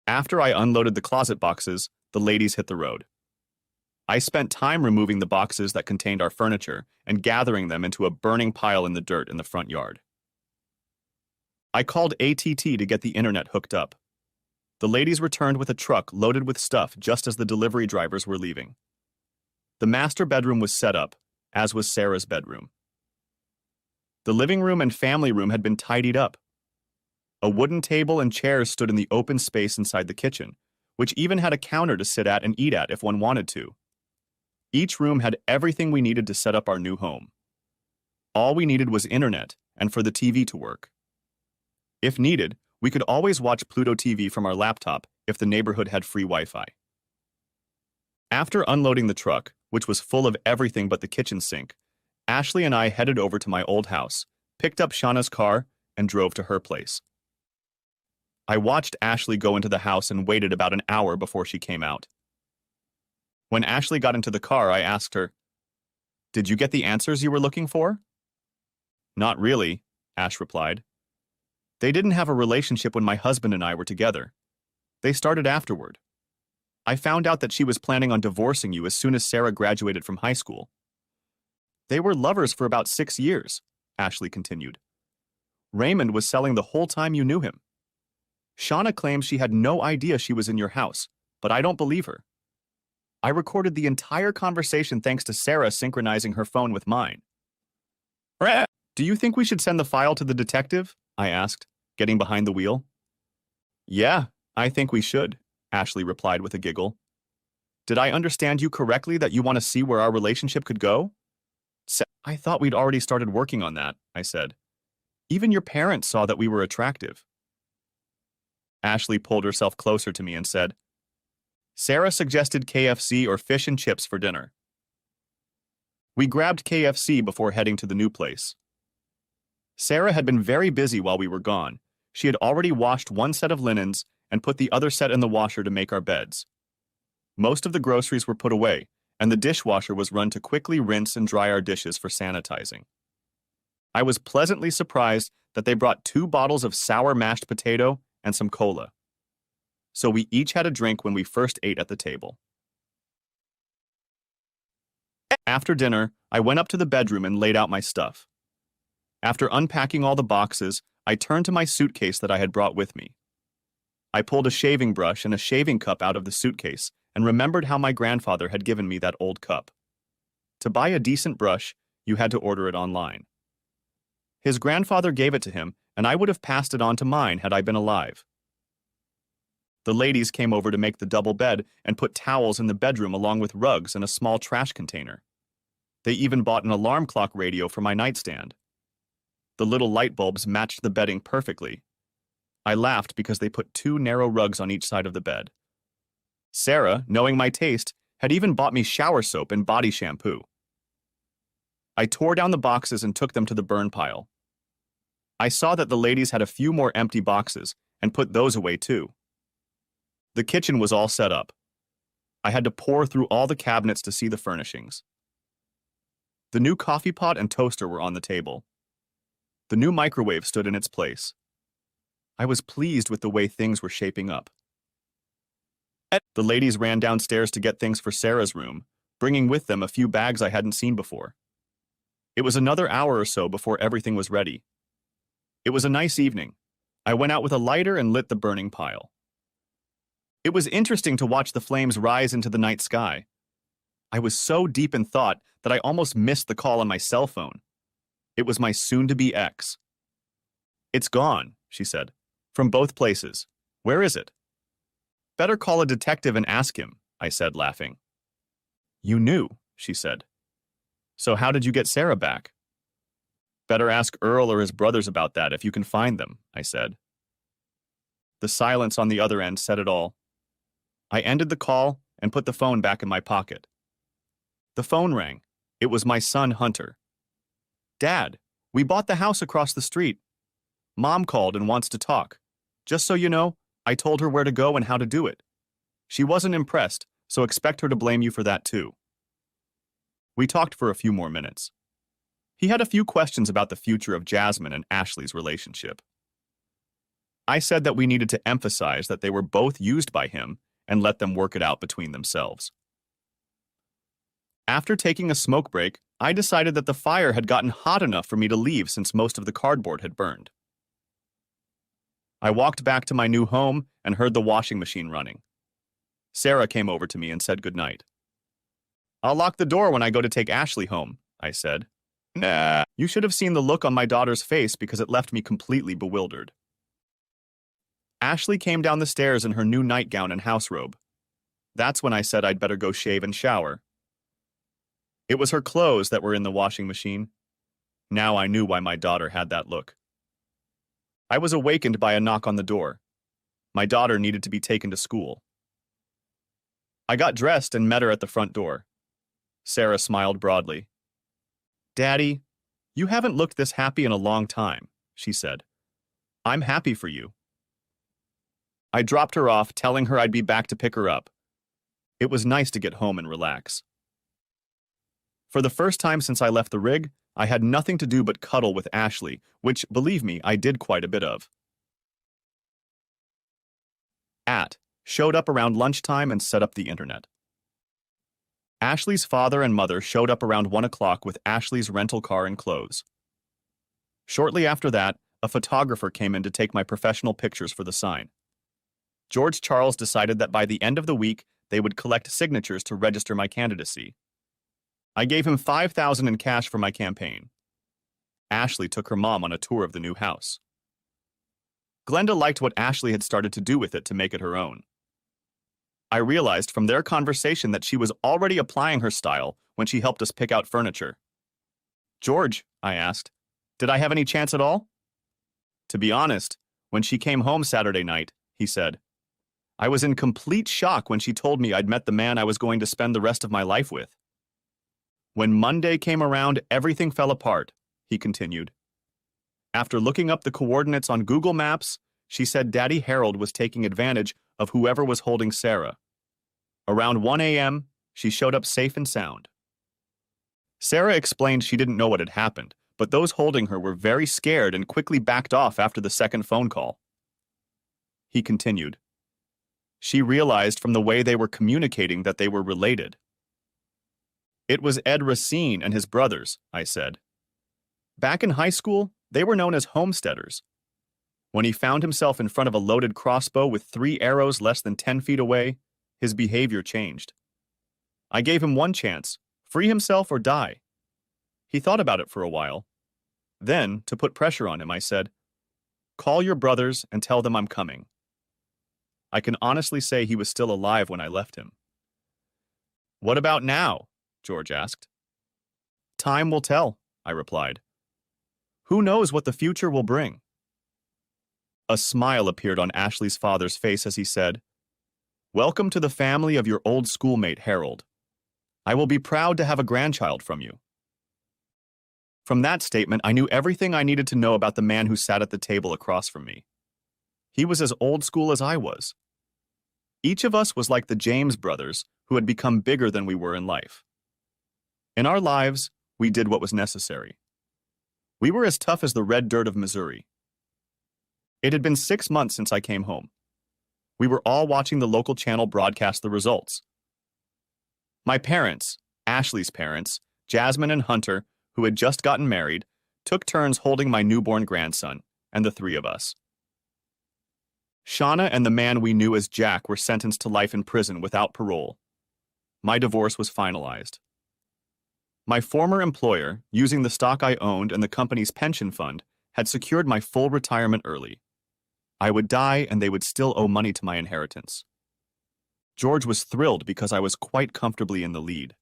After I unloaded the closet boxes, the ladies hit the road. I spent time removing the boxes that contained our furniture and gathering them into a burning pile in the dirt in the front yard. I called AT&T to get the internet hooked up. The ladies returned with a truck loaded with stuff just as the delivery drivers were leaving. The master bedroom was set up, as was Sarah's bedroom. The living room and family room had been tidied up. A wooden table and chairs stood in the open space inside the kitchen, which even had a counter to sit at and eat at if one wanted to. Each room had everything we needed to set up our new home. All we needed was internet and for the TV to work. If needed, we could always watch Pluto TV from our laptop if the neighborhood had free Wi-Fi. After unloading the truck, which was full of everything but the kitchen sink, Ashley and I headed over to my old house, picked up Shauna's car, and drove to her place. I watched Ashley go into the house and waited about an hour before she came out. When Ashley got into the car, I asked her, "Did you get the answers you were looking for?" "Not really," Ash replied. "They didn't have a relationship when my husband and I were together. They started afterward. I found out that she was planning on divorcing you as soon as Sarah graduated from high school. They were lovers for about 6 years," Ashley continued. "Raymond was selling the whole time you knew him. Shauna claims she had no idea she was in your house, but I don't believe her. I recorded the entire conversation thanks to Sarah synchronizing her phone with mine." "Do you think we should send the file to the detective?" I asked, getting behind the wheel. "Yeah, I think we should," Ashley replied with a giggle. "Did I understand you correctly that you want to see where our relationship could go?" "I thought we'd already started working on that," I said. "Even your parents saw that we were attractive." Ashley pulled herself closer to me and said, "Sarah suggested KFC or fish and chips for dinner." We grabbed KFC before heading to the new place. Sarah had been very busy while we were gone. She had already washed one set of linens and put the other set in the washer to make our beds. Most of the groceries were put away, and the dishwasher was run to quickly rinse and dry our dishes for sanitizing. I was pleasantly surprised that they brought 2 bottles of sour mashed potato and some cola. So we each had a drink when we first ate at the table. After dinner, I went up to the bedroom and laid out my stuff. After unpacking all the boxes, I turned to my suitcase that I had brought with me. I pulled a shaving brush and a shaving cup out of the suitcase and remembered how my grandfather had given me that old cup. To buy a decent brush, you had to order it online. His grandfather gave it to him, and I would have passed it on to mine had I been alive. The ladies came over to make the double bed and put towels in the bedroom along with rugs and a small trash container. They even bought an alarm clock radio for my nightstand. The little light bulbs matched the bedding perfectly. I laughed because they put 2 narrow rugs on each side of the bed. Sarah, knowing my taste, had even bought me shower soap and body shampoo. I tore down the boxes and took them to the burn pile. I saw that the ladies had a few more empty boxes and put those away too. The kitchen was all set up. I had to pore through all the cabinets to see the furnishings. The new coffee pot and toaster were on the table. The new microwave stood in its place. I was pleased with the way things were shaping up. The ladies ran downstairs to get things for Sarah's room, bringing with them a few bags I hadn't seen before. It was another hour or so before everything was ready. It was a nice evening. I went out with a lighter and lit the burning pile. It was interesting to watch the flames rise into the night sky. I was so deep in thought that I almost missed the call on my cell phone. It was my soon-to-be ex. "It's gone," she said. "From both places. Where is it?" "Better call a detective and ask him," I said, laughing. "You knew," she said. "So how did you get Sarah back?" "Better ask Earl or his brothers about that if you can find them," I said. The silence on the other end said it all. I ended the call and put the phone back in my pocket. The phone rang. It was my son, Hunter. "Dad, we bought the house across the street. Mom called and wants to talk. Just so you know, I told her where to go and how to do it. She wasn't impressed, so expect her to blame you for that too." We talked for a few more minutes. He had a few questions about the future of Jasmine and Ashley's relationship. I said that we needed to emphasize that they were both used by him and let them work it out between themselves. After taking a smoke break, I decided that the fire had gotten hot enough for me to leave since most of the cardboard had burned. I walked back to my new home and heard the washing machine running. Sarah came over to me and said goodnight. "I'll lock the door when I go to take Ashley home," I said. "Nah." You should have seen the look on my daughter's face because it left me completely bewildered. Ashley came down the stairs in her new nightgown and house robe. That's when I said I'd better go shave and shower. It was her clothes that were in the washing machine. Now I knew why my daughter had that look. I was awakened by a knock on the door. My daughter needed to be taken to school. I got dressed and met her at the front door. Sarah smiled broadly. "Daddy, you haven't looked this happy in a long time," she said. "I'm happy for you." I dropped her off, telling her I'd be back to pick her up. It was nice to get home and relax. For the first time since I left the rig, I had nothing to do but cuddle with Ashley, which, believe me, I did quite a bit of. Showed up around lunchtime and set up the internet. Ashley's father and mother showed up around 1 o'clock with Ashley's rental car and clothes. Shortly after that, a photographer came in to take my professional pictures for the sign. George Charles decided that by the end of the week, they would collect signatures to register my candidacy. I gave him $5,000 in cash for my campaign. Ashley took her mom on a tour of the new house. Glenda liked what Ashley had started to do with it to make it her own. I realized from their conversation that she was already applying her style when she helped us pick out furniture. "George," I asked, "did I have any chance at all?" "To be honest, when she came home Saturday night," he said, "I was in complete shock when she told me I'd met the man I was going to spend the rest of my life with." "When Monday came around, everything fell apart," he continued. After looking up the coordinates on Google Maps, she said Daddy Harold was taking advantage of whoever was holding Sarah. Around 1 a.m., she showed up safe and sound. Sarah explained she didn't know what had happened, but those holding her were very scared and quickly backed off after the second phone call. He continued. She realized from the way they were communicating that they were related. "It was Ed Racine and his brothers," I said. "Back in high school, they were known as homesteaders. When he found himself in front of a loaded crossbow with 3 arrows less than 10 feet away, his behavior changed. I gave him one chance, free himself or die. He thought about it for a while. Then, to put pressure on him, I said, 'Call your brothers and tell them I'm coming.' I can honestly say he was still alive when I left him." "What about now?" George asked. "Time will tell," I replied. "Who knows what the future will bring?" A smile appeared on Ashley's father's face as he said, "Welcome to the family of your old schoolmate, Harold. I will be proud to have a grandchild from you." From that statement, I knew everything I needed to know about the man who sat at the table across from me. He was as old school as I was. Each of us was like the James brothers who had become bigger than we were in life. In our lives, we did what was necessary. We were as tough as the red dirt of Missouri. It had been 6 months since I came home. We were all watching the local channel broadcast the results. My parents, Ashley's parents, Jasmine and Hunter, who had just gotten married, took turns holding my newborn grandson, and the three of us. Shauna and the man we knew as Jack were sentenced to life in prison without parole. My divorce was finalized. My former employer, using the stock I owned and the company's pension fund, had secured my full retirement early. I would die and they would still owe money to my inheritance. George was thrilled because I was quite comfortably in the lead.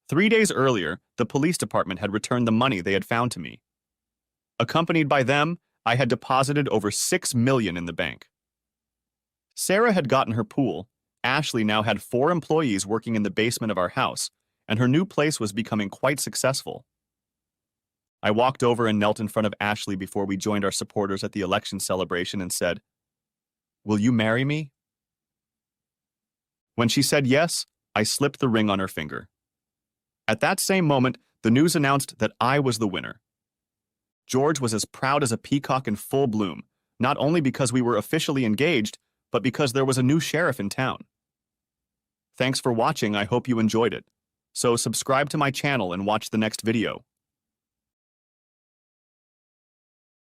3 days earlier, the police department had returned the money they had found to me. Accompanied by them, I had deposited over $6 million in the bank. Sarah had gotten her pool, Ashley now had 4 employees working in the basement of our house, and her new place was becoming quite successful. I walked over and knelt in front of Ashley before we joined our supporters at the election celebration and said, "Will you marry me?" When she said yes, I slipped the ring on her finger. At that same moment, the news announced that I was the winner. George was as proud as a peacock in full bloom, not only because we were officially engaged, but because there was a new sheriff in town. Thanks for watching. I hope you enjoyed it. So subscribe to my channel and watch the next video.